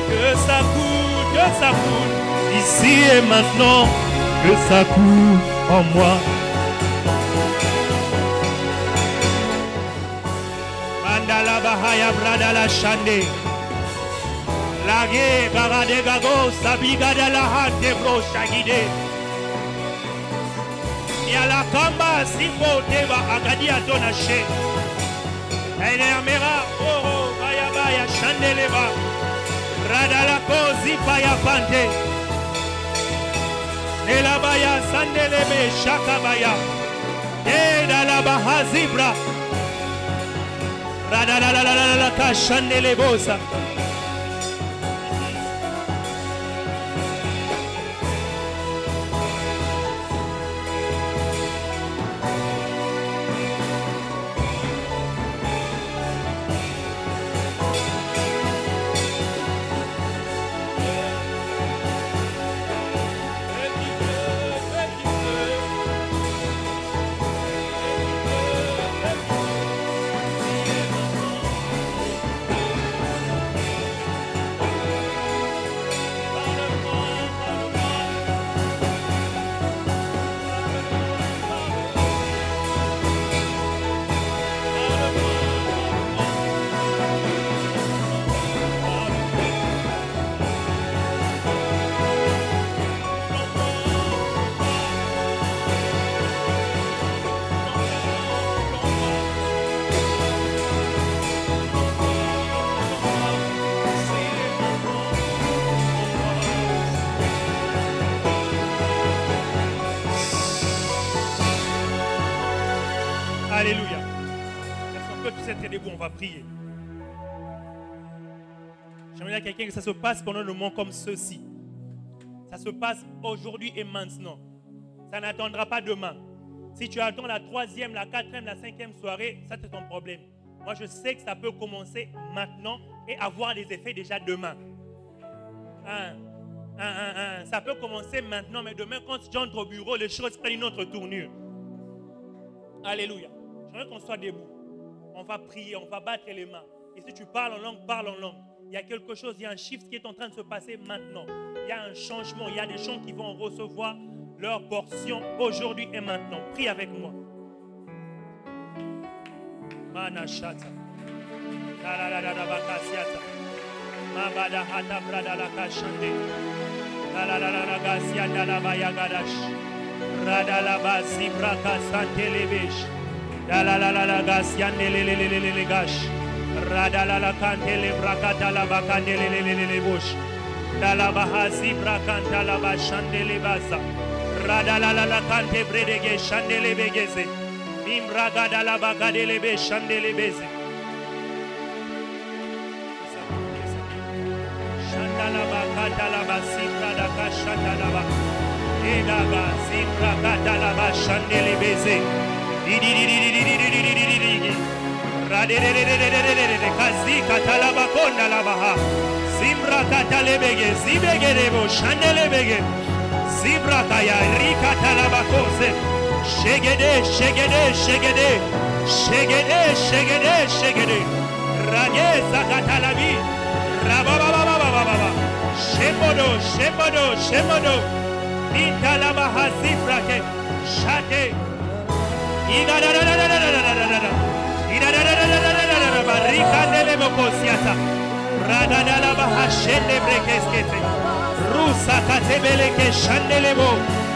Que ça coule, que ça coule. Ici et maintenant, que ça coule en moi. Mandala Bahaya Bradala Shande. Lagé Barade Gago Sabigada la Hante Bro Shagide. Yala Kamba Simbo Deva Agadia Donache. Mera Oro Baya Baya Shandeleva. Radala Kozi Baya Pante. Elabaya Sandelebe Shakabaya. Edala Baha Zibra. Radala Kashandelebosa. Alléluia. Est-ce qu'on peut tous être debout? On va prier. J'aimerais dire à quelqu'un que ça se passe pendant le moment comme ceci. Ça se passe aujourd'hui et maintenant. Ça n'attendra pas demain. Si tu attends la 3e, la 4e, la 5e soirée, ça c'est ton problème. Moi je sais que ça peut commencer maintenant et avoir des effets déjà demain. Ça peut commencer maintenant, mais demain quand tu entres au bureau, les choses prennent une autre tournure. Alléluia. J'aimerais qu'on soit debout. On va prier, on va battre les mains. Et si tu parles en langue, parle en langue. Il y a quelque chose, il y a un shift qui est en train de se passer maintenant. Il y a un changement, il y a des gens qui vont recevoir leur portion aujourd'hui et maintenant. Prie avec moi. Manashata. Mabada hata brada la kashande. La gasianda la bayagadash. Rada la basi braka santelebesh. La gasiande le gash. Rada la kantele brakata la bakandele le bosh. La bahasi brakanta la bashandele basa. Rada la kante bredege shandele begeze. Mimbragada la bakadele be shandele beze. Shandala bakata la basi brada shandala ba. Edaga zimbra katala ba shandele beze. Kazi katala ba konda la baha. Zimbra katale bege zibege debo shandele bege. Zibra kaya rikatala ba kose. Shegede shegede shegede. Shegede shegede shegede. Rage zakatala bi. Rababa. Shemodo shemodo shemodo. Nintala baha zibra ke. Shate. Barricandele mokosiata. Radadala bahashende brekeskete. Rusa katebele ke shandelebo.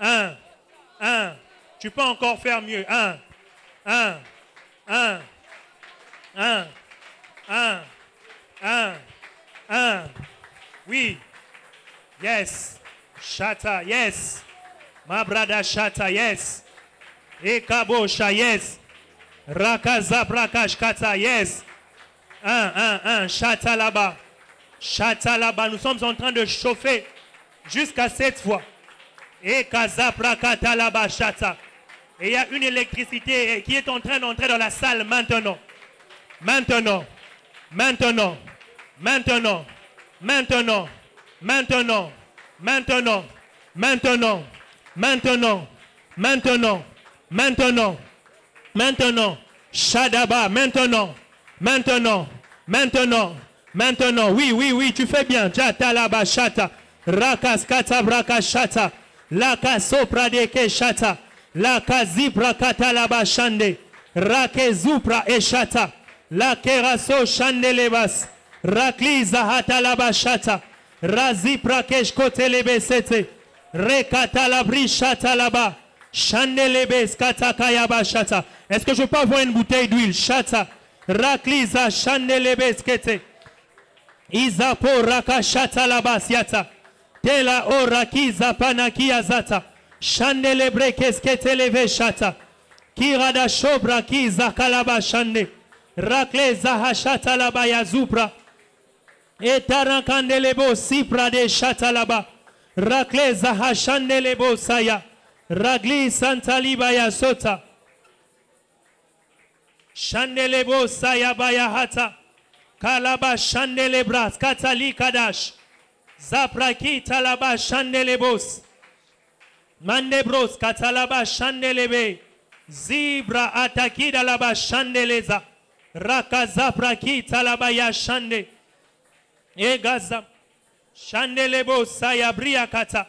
1, 1. Tu peux encore faire mieux. 1, 1, 1, 1, 1, 1, 1. Oui. Yes. Shata, yes. Ma brada shata, yes. Ekabosha, yes. Rakaza brakashkata, yes. 1, 1, 1. Shata là-bas. Shata là-bas. Nous sommes en train de chauffer jusqu'à 7 fois. Ekaza brakata là-bas, shata. Et il y a une électricité qui est en train d'entrer dans la salle maintenant. Maintenant. Maintenant. Maintenant. Maintenant. Maintenant. Maintenant. Maintenant. Maintenant. Maintenant. Maintenant. Maintenant. Shadaba. Maintenant. Maintenant. Maintenant. Maintenant. Oui, oui, oui, tu fais bien. Jata laba shata. Rakas kata braka shata. Laka sopra deke shata. Laka zipra kata laba shande. Rake zupra e shata. Lake raso shande lebas. Rakli zahata laba shata. Razipra keshkote lebe sete. Rekata labri shata laba. Shande lebes kata kayaba shata. Est-ce que je peux avoir une bouteille d'huile? Shata. Rakli za shande lebes kete. Izapo raka shata laba siata. Tela o rakiza panakia zata. Shande lebre keskete leve shata. Kirada shobra kiza kalaba shande. Rakle zaha shata laba ya zupra. Etarakandelebo sipra de shata laba. Rakle zaha shandelebo saya. Ragli santaliba ya sota. Shandelebo saya baya hata. Kalaba shandelebras katali kadash. Zapraki talaba shandelebos. Mandebros katalaba shandelebe. Zibra atakida laba shandeleza. Raka zapraki talaba ya shande. Egaza. Shandelebo saya briakata.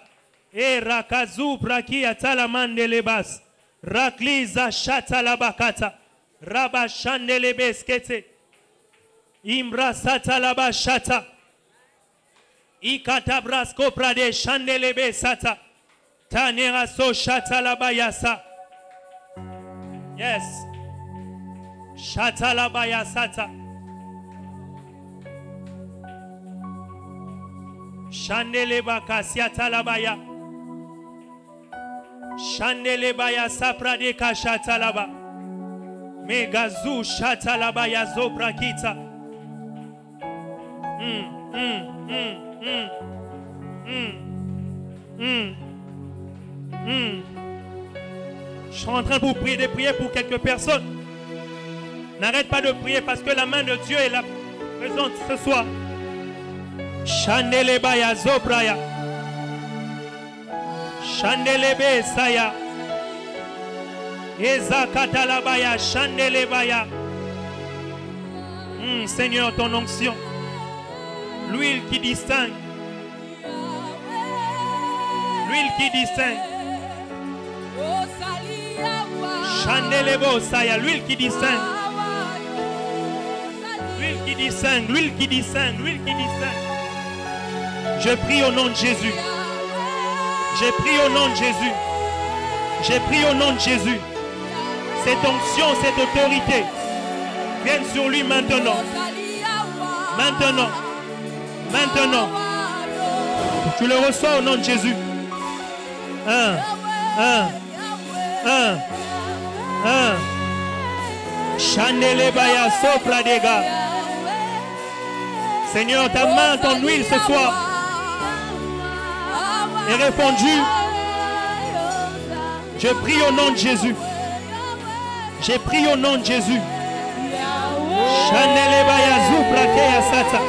E rakazu brakia talamandelebas. Rakliza shatalabakata. Raba shandelebeskete. Imbra satalaba shata. Ikata brasko prade shandelebe sata. Tanera so shatalaba yasa. Yes. Shatalaba yasata. Shandeleba kasiata labaya. Shandeleba ya saprade kashata laba. Megazu shata labaya zobra kita. Je suis en train de vous prier des prières pour quelques personnes. N'arrête pas de prier parce que la main de Dieu est là présente ce soir. Shandeleba ya zobraya. Shandelebe saya. Ezakatalaba ya shandeleba ya. Seigneur, ton onction. L'huile qui distingue. L'huile qui distingue. Shandelebo saya. L'huile qui distingue. L'huile qui distingue. L'huile qui distingue. L'huile qui distingue. Je prie au nom de Jésus. J'ai pris au nom de Jésus. J'ai pris au nom de Jésus. Cette onction, cette autorité vienne sur lui maintenant. Maintenant. Maintenant. Tu le reçois au nom de Jésus. 1, 1, 1, 1. Chandelebaya sopra dega. Seigneur, ta main, ton huile ce soir est répandue. Je prie au nom de Jésus. J'ai pris au nom de Jésus. Chandelebaya zupra keya sata.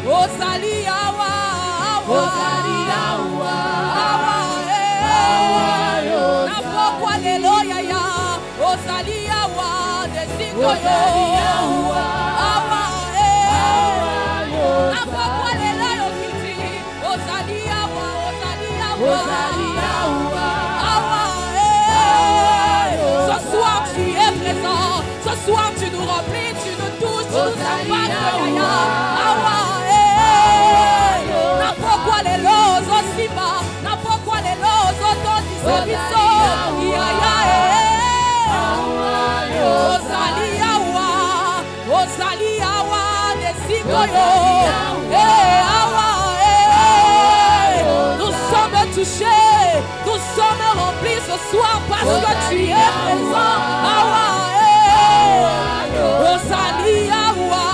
Osalia Ce soir tu es présent. Ce soir tu nous remplis, tu nous touches, tu nous impactes. N'importe quoi les lots aussi bas. N'importe quoi les lots autant d'isobiso. Ozali awa nesikoyo. Nous sommes touchés, nous sommes remplis ce soir parce que tu es présent. Ozali awa,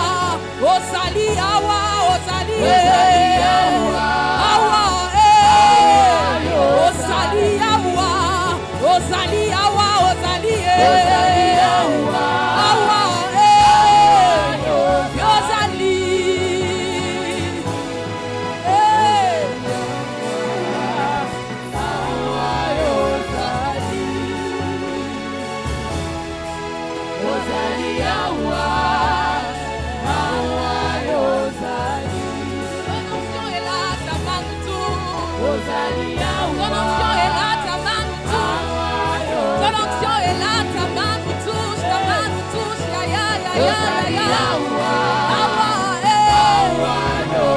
Ozali awa, Ozali awa, Ozali awa, Ozali awa, Ozali awa.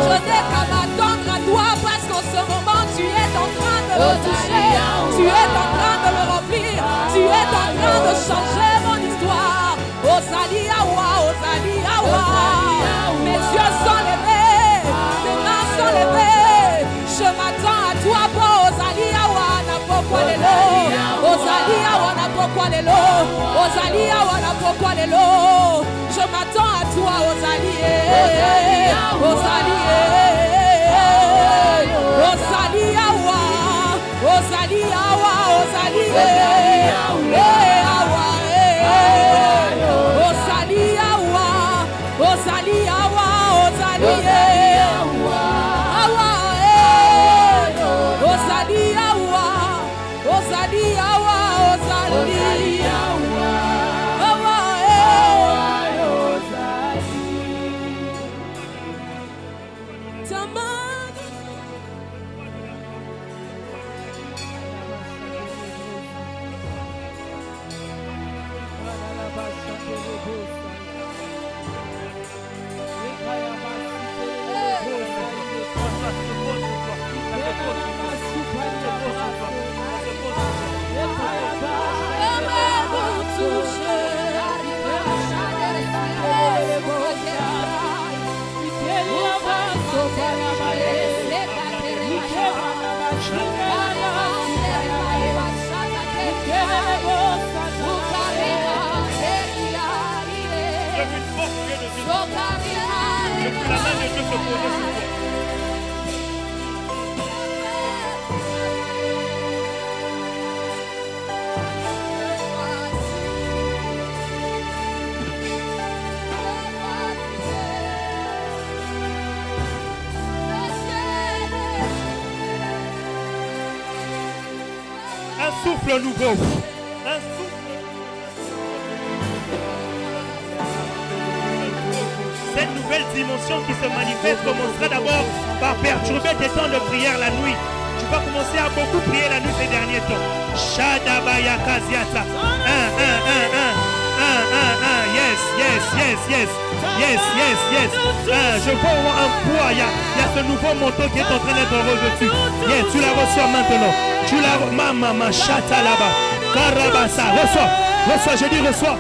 Je n'ai qu'à m'attendre à toi parce qu'en ce moment tu es en train de me toucher, tu es en train de me remplir, tu es en train de changer mon histoire. Ozali awa, Ozali awa. Mes yeux sont levés, mes mains sont levées. Je m'attends à toi pour Ozali awa, n'importe quoi les lots. Ozali awa, n'importe quoi les lots. Ozali awa, n'importe quoi les lots. Je m'attends à toi, Ozali, Ozali, Ozali awa, Ozali awa, Ozali awa, Ozali awa, Ozali awa, Ozali awa, Ozali awa, Ozali awa, Ozali awa. Un souffle nouveau. Un souffle. Cette nouvelle dimension qui se manifeste commencera d'abord par perturber tes temps de prière la nuit. Tu vas commencer à beaucoup prier la nuit ces derniers temps. Shadabaya Kaziata. Yes. Je vois un poids. Il y a ce nouveau manteau qui est en train d'être revêtu. Yes, tu la reçois maintenant. Tu la reçois. Maman, chata là-bas. Karabasa. Reçois, je dis reçois.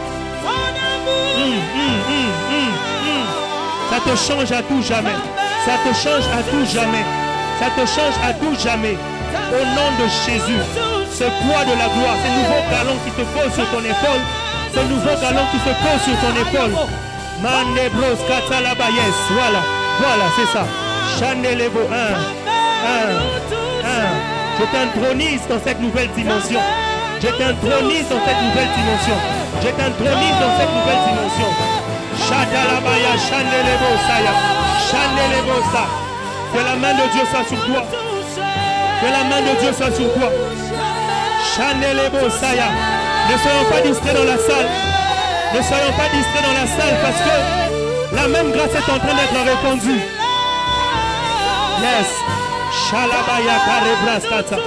Ça te change à tout jamais. Ça te change à tout jamais. Ça te change à tout jamais. Au nom de Jésus. Ce poids de la gloire, ce nouveau galon qui te pose sur ton épaule. Ce nouveau galon qui se pose sur ton épaule. Manebros Katalaba, yes, voilà, c'est ça. Chanelebo 1. Je t'intronise dans cette nouvelle dimension. Je t'intronise dans cette nouvelle dimension. Je t'intronise dans cette nouvelle dimension. Chatalabaya, Chanelebo Saya. Chanelebo Sa. Que la main de Dieu soit sur toi. Que la main de Dieu soit sur toi. Chanelebo Saya. Ne soyons pas distraits dans la salle. Ne soyons pas distraits dans la salle parce que la même grâce est en train d'être répandue. Yes. Shalabaya karebraskata.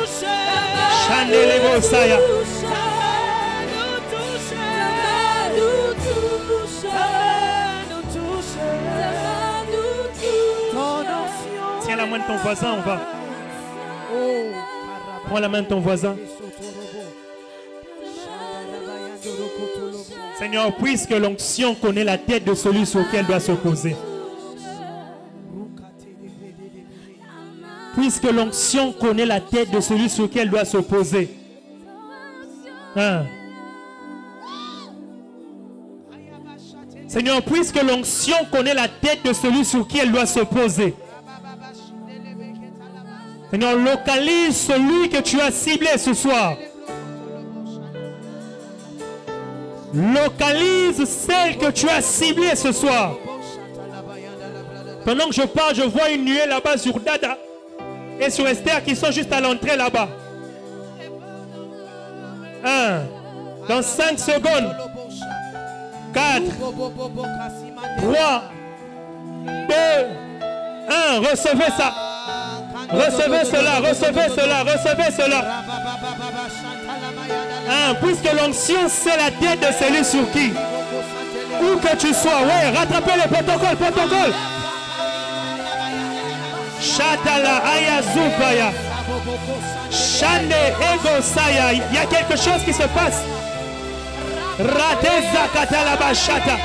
Shandelebo saya. Tiens la main de ton voisin, on va. Prends la main de ton voisin. Seigneur, puisque l'onction connaît la tête de celui sur lequel elle doit se poser. Puisque l'onction connaît la tête de celui sur lequel elle doit se poser. Hein? Seigneur, puisque l'onction connaît la tête de celui sur qui elle doit se poser. Seigneur, localise celui que tu as ciblé ce soir. Localise celle que tu as ciblée ce soir. Pendant que je parle, je vois une nuée là-bas sur Dada et sur Esther qui sont juste à l'entrée là-bas. 1. Dans 5 secondes. 4. 3. 2. 1. Recevez ça. Recevez cela, recevez cela, recevez cela. Puisque l'onction, c'est la tête de celui sur qui. Où que tu sois, ouais, rattrapez le protocole, protocole. Shatala ayazupaya. Shande ego saya. Il y a quelque chose qui se passe. Rateza katalaba shata.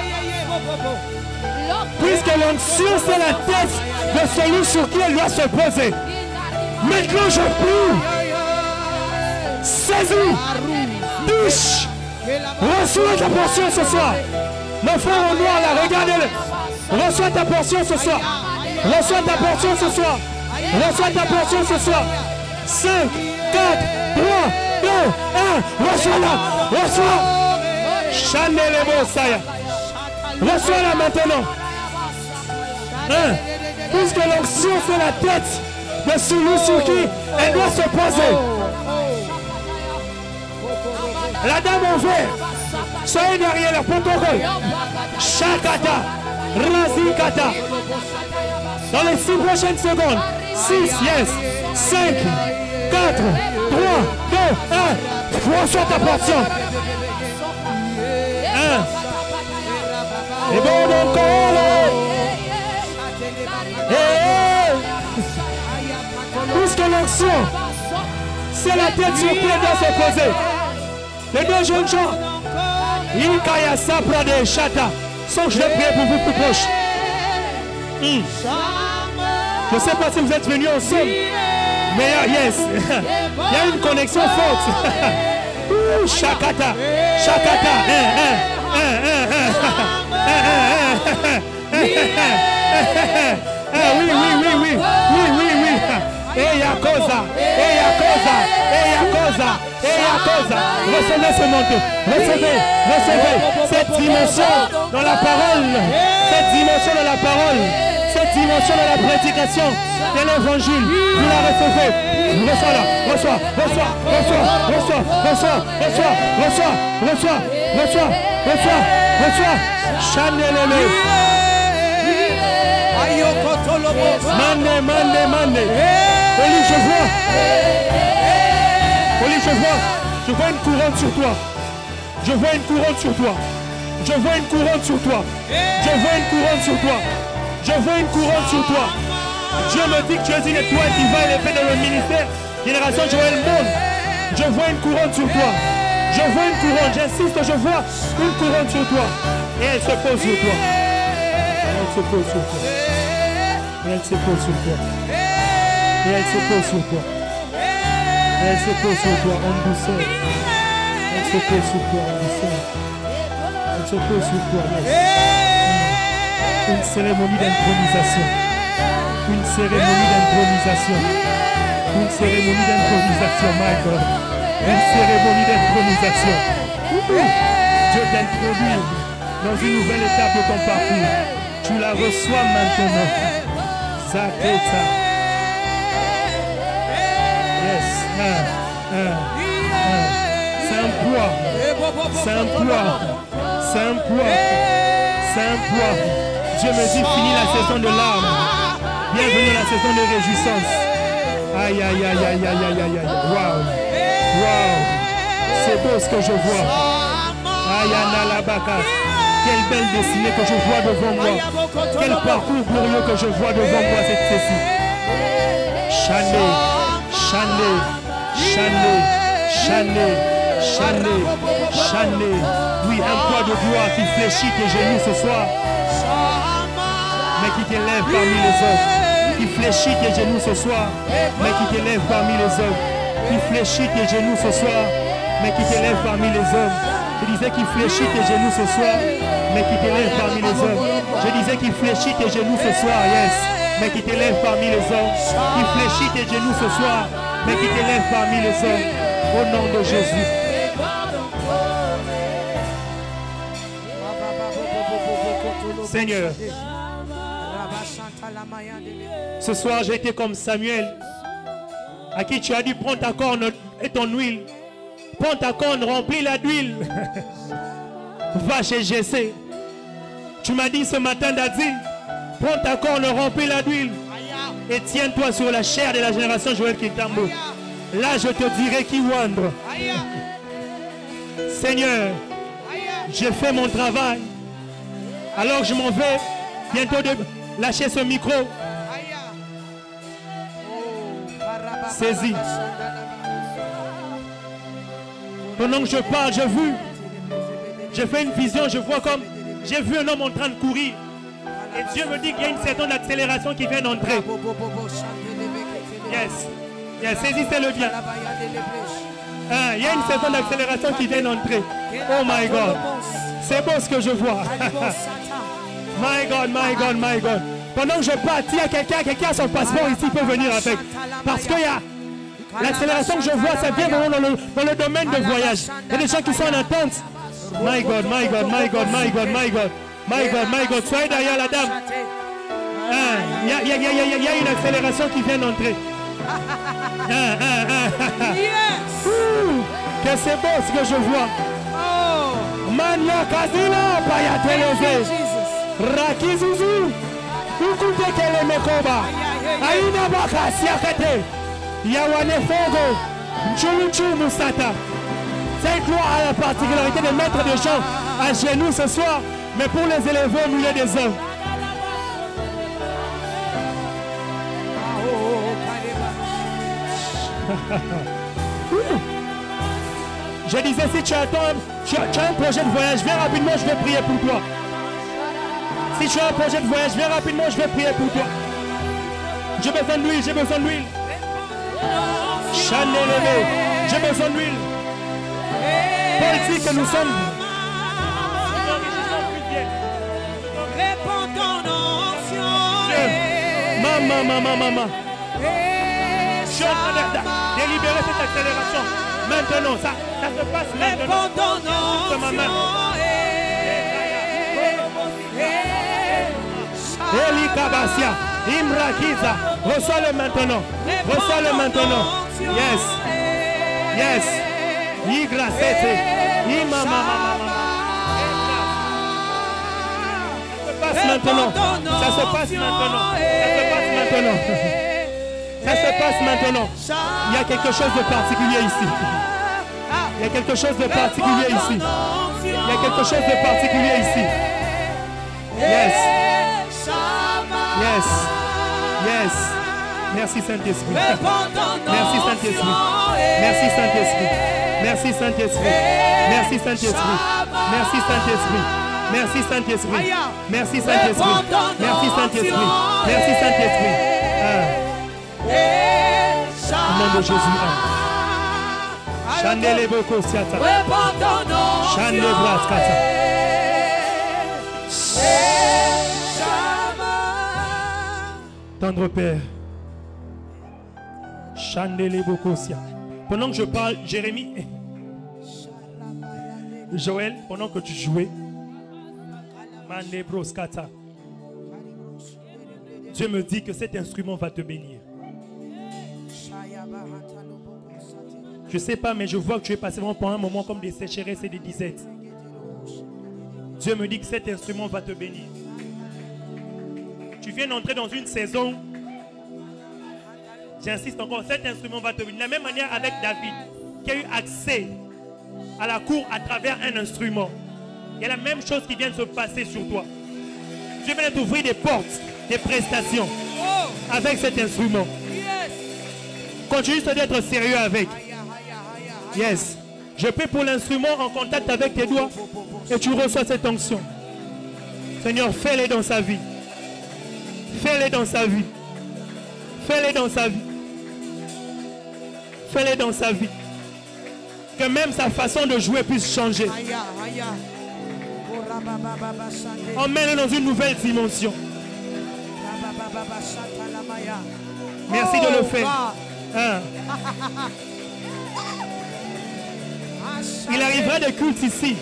Puisque l'onction, c'est la tête de celui sur qui elle doit se poser. Maintenant, je prie. Saisis. Touche. Reçois ta portion ce soir. Mon frère en noir là, regardez-le. Reçois ta portion ce soir. Reçois ta portion ce soir. Reçois ta portion ce soir. 5, 4, 3, 2, 1. Reçois-la. Reçois. Chanelebo Saya. Reçois-la maintenant. Puisque l'onction c'est la tête de celui sur qui elle doit se poser. La dame en vert, soyez derrière le protocole. Shakata, Razikata. Dans les 6 prochaines secondes. 6, yes. 5, 4, 3, 2, 1. Reçois ta portion. 1. Et bon encore. Puisque l'onction, c'est la tête sur qui elle doit se poser. Les 2 jeunes gens, Ikaya Sapra de Chata, sont je vais prier pour vous plus proche. Je ne sais pas si vous êtes venus ensemble, mais yes, il y a une connexion forte. Shakata, Shakata, oui. Recevez ce manteau. Recevez cette dimension dans la parole. Cette dimension dans la parole. Cette dimension dans la prédication de l'évangile. Vous la recevez. Reçois. Chanelele. Mande. Oli, je vois une couronne sur toi. Je vois une couronne sur toi. Dieu me dit que tu es une étoile qui va élever dans le ministère. Génération Joël Monde. Je vois une couronne sur toi. J'insiste, je vois une couronne sur toi. Et elle se pose sur toi. Elle se pose sur toi en douceur. Une cérémonie d'intronisation. My God. Une cérémonie d'intronisation. Dieu t'introduit dans une nouvelle étape de ton parcours. Tu la reçois maintenant. Zaketa. Yes. C'est un poids. C'est un poids. C'est un poids. Dieu me dit, fini la saison de larmes. Bienvenue à la saison de réjouissance. Aïe, aïe, aïe, aïe, aïe, aïe, aïe, aïe. Waouh. Waouh. C'est beau ce que je vois. Aïe, Anna Labaka. Quelle belle destinée que je vois devant moi. Quel parcours glorieux que je vois devant moi cette saison. Chané, chané, chané, chané, chané, chané. Oui, un poids de gloire qui fléchit tes genoux ce soir, mais qui t'élève parmi les hommes. Qui fléchit tes genoux ce soir, mais qui t'élève parmi les hommes. Qui fléchit tes genoux ce soir, mais qui t'élève parmi les hommes. Je disais qu'il fléchit tes genoux ce soir, mais qui t'élève parmi les hommes. Je disais qu'il fléchit tes genoux ce soir, yes, mais qui t'élève parmi les hommes. Qui fléchit tes genoux ce soir, mais qui t'élève parmi les hommes. Au nom de Jésus. Seigneur, ce soir j'ai été comme Samuel, à qui tu as dit prends ta corne et ton huile. Prends ta corne, remplis la d'huile. Va chez Jessé. Tu m'as dit ce matin d'Adi, prends ta corne, remplis la d'huile. Et tiens-toi sur la chair de la génération Joël Kintambo. Là je te dirai qui wandre. Seigneur, j'ai fait mon travail. Alors je m'en vais bientôt de lâcher ce micro. Saisis. Pendant que je parle, j'ai fait une vision, je vois comme, j'ai vu un homme en train de courir. Et Dieu me dit qu'il y a une certaine accélération qui vient d'entrer. Yes. Yes, saisissez-le bien. Il y a une certaine accélération qui vient d'entrer. Oh my God. C'est beau ce que je vois. My God, my God, my God. Pendant que je parle, il y a quelqu'un a son passeport ici, peut venir avec. Parce qu'il y a l'accélération que je vois, ça vient vraiment dans le domaine de voyage. Il y a des gens qui sont en attente. My God, my God, my God, my God, my God. My God, my God. Soyez derrière la dame. Il y a une accélération qui vient d'entrer. Que c'est beau ce que je vois. Mania Kazila, Payateleze, Rakizuzu, Ukute Kele Mekoba, Aina Baka Siakate, Yawane Fogo, Chuluchu Musata. C'est gloire à la particularité de mettre des gens à genoux ce soir, mais pour les élever au milieu des hommes. Je disais, si tu attends, tu as un projet de voyage, viens rapidement, je vais prier pour toi. Si tu as un projet de voyage, viens rapidement, je vais prier pour toi. J'ai besoin d'huile, j'ai besoin d'huile. Chanel, j'ai besoin d'huile. Paul dit que nous sommes. Maman. Je suis en train de délibérer cette accélération. Maintenant, ça se passe maintenant. C'est ma main. Eli Kabasia, Imrakiza, reçois-le maintenant. Reçois-le maintenant. Yes. Yes. Igrasete. Imama. Ça se passe maintenant. Ça se passe maintenant. Ça se passe maintenant. Il y a quelque chose de particulier ici. Il y a quelque chose de particulier ici. Il y a quelque chose de particulier ici. Yes. Yes. Yes. Merci Saint-Esprit. Merci Saint-Esprit. Merci Saint-Esprit. Merci Saint-Esprit. Merci Saint-Esprit. Merci Saint-Esprit. Merci Saint-Esprit. Merci Saint-Esprit. Merci Saint-Esprit. Merci Saint-Esprit. Au nom de Jésus. Chandele boko siata. Chandele braskata. Tendre Père. Chandele boko siata. Pendant que je parle, Jérémie, Joël, pendant que tu jouais, Mande broskata. Dieu me dit que cet instrument va te bénir. Je ne sais pas, mais je vois que tu es passé vraiment pendant un moment comme des sécheresses et des disettes. Dieu me dit que cet instrument va te bénir. Tu viens d'entrer dans une saison. J'insiste encore, cet instrument va te bénir. De la même manière avec David, qui a eu accès à la cour à travers un instrument. Il y a la même chose qui vient de se passer sur toi. Dieu vient t'ouvrir des portes, des prestations avec cet instrument. Continue d'être sérieux avec. Yes. Je prie pour l'instrument en contact avec tes doigts et tu reçois cette onction. Seigneur, fais-le dans sa vie. Fais-le dans sa vie. Fais-le dans sa vie. Fais-le dans sa vie. Que même sa façon de jouer puisse changer. Emmène-le dans une nouvelle dimension. Merci de le faire. Hein? Il arrivera des cultes ici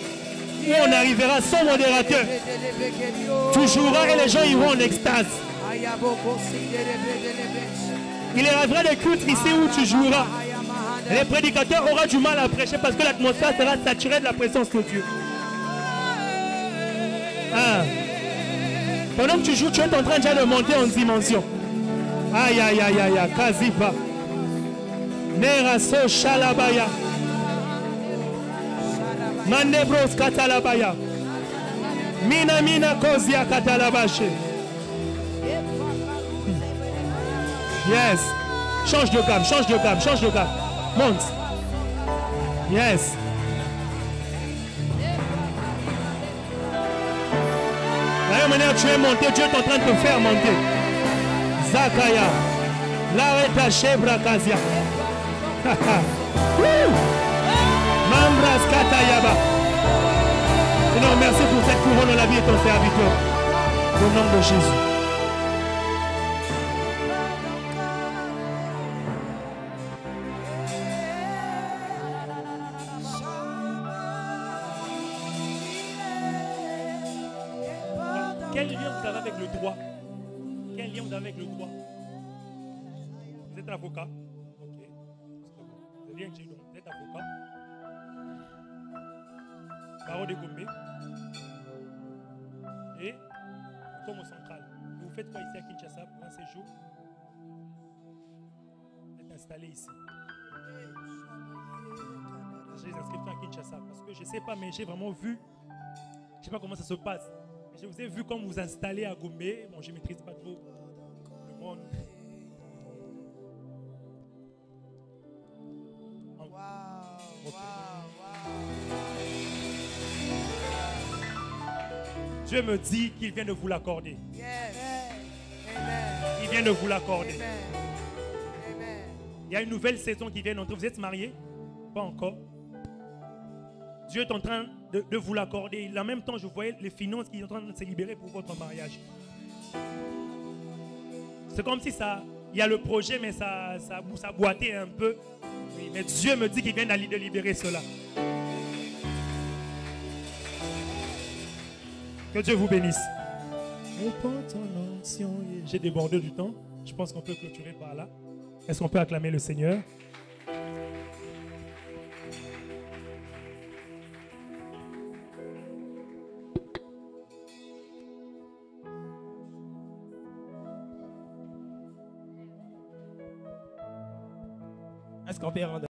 où on arrivera sans modérateur. Tu joueras et les gens iront en extase. Il arrivera des cultes ici où tu joueras. Les prédicateurs auront du mal à prêcher parce que l'atmosphère sera saturée de la présence de Dieu. Ah. Pendant que tu joues, tu es en train déjà de monter en dimension. Aïe, aïe, aïe, aïe, aïe, Kaziba. Neraso Shalabaya. Mandebros Katalabaya. Mina Mina Kozia Katalabashe. Yes. Change de gamme, change de gamme, change de gamme. Monte. Yes. De la même manière tu es monté, Dieu est en train de te faire monter. Zakaya. L'arrêta Shebra Kazia. Mambras Katayaba. Seigneur, merci pour cette couronne dans la vie de ton serviteur. Au nom de Jésus. Quel lien vous avez avec le droit? Quel lien vous avez avec le droit? Vous êtes avocat? Ok. Le lien que j'ai eu, donc vous êtes avocat. Barreau de Gombe. Et comme au central. Vous faites quoi ici à Kinshasa pour un séjour? Vous êtes installé ici. J'ai les inscriptions à Kinshasa parce que je ne sais pas, mais j'ai vraiment vu. Je ne sais pas comment ça se passe. Je vous ai vu comme vous installez à Gombe. Bon, je ne maîtrise pas trop le monde. Dieu me dit qu'il vient de vous l'accorder. Il vient de vous l'accorder. Il y a une nouvelle saison qui vient d'entrer. Vous êtes mariés? Pas encore. Dieu est en train de vous l'accorder. En même temps, je voyais les finances qui sont en train de se libérer pour votre mariage. C'est comme si ça, il y a le projet, mais ça boitait un peu. Oui, mais Dieu me dit qu'il vient de libérer cela. Que Dieu vous bénisse. J'ai débordé du temps. Je pense qu'on peut clôturer par là. Est-ce qu'on peut acclamer le Seigneur? Est-ce qu'on peut rendre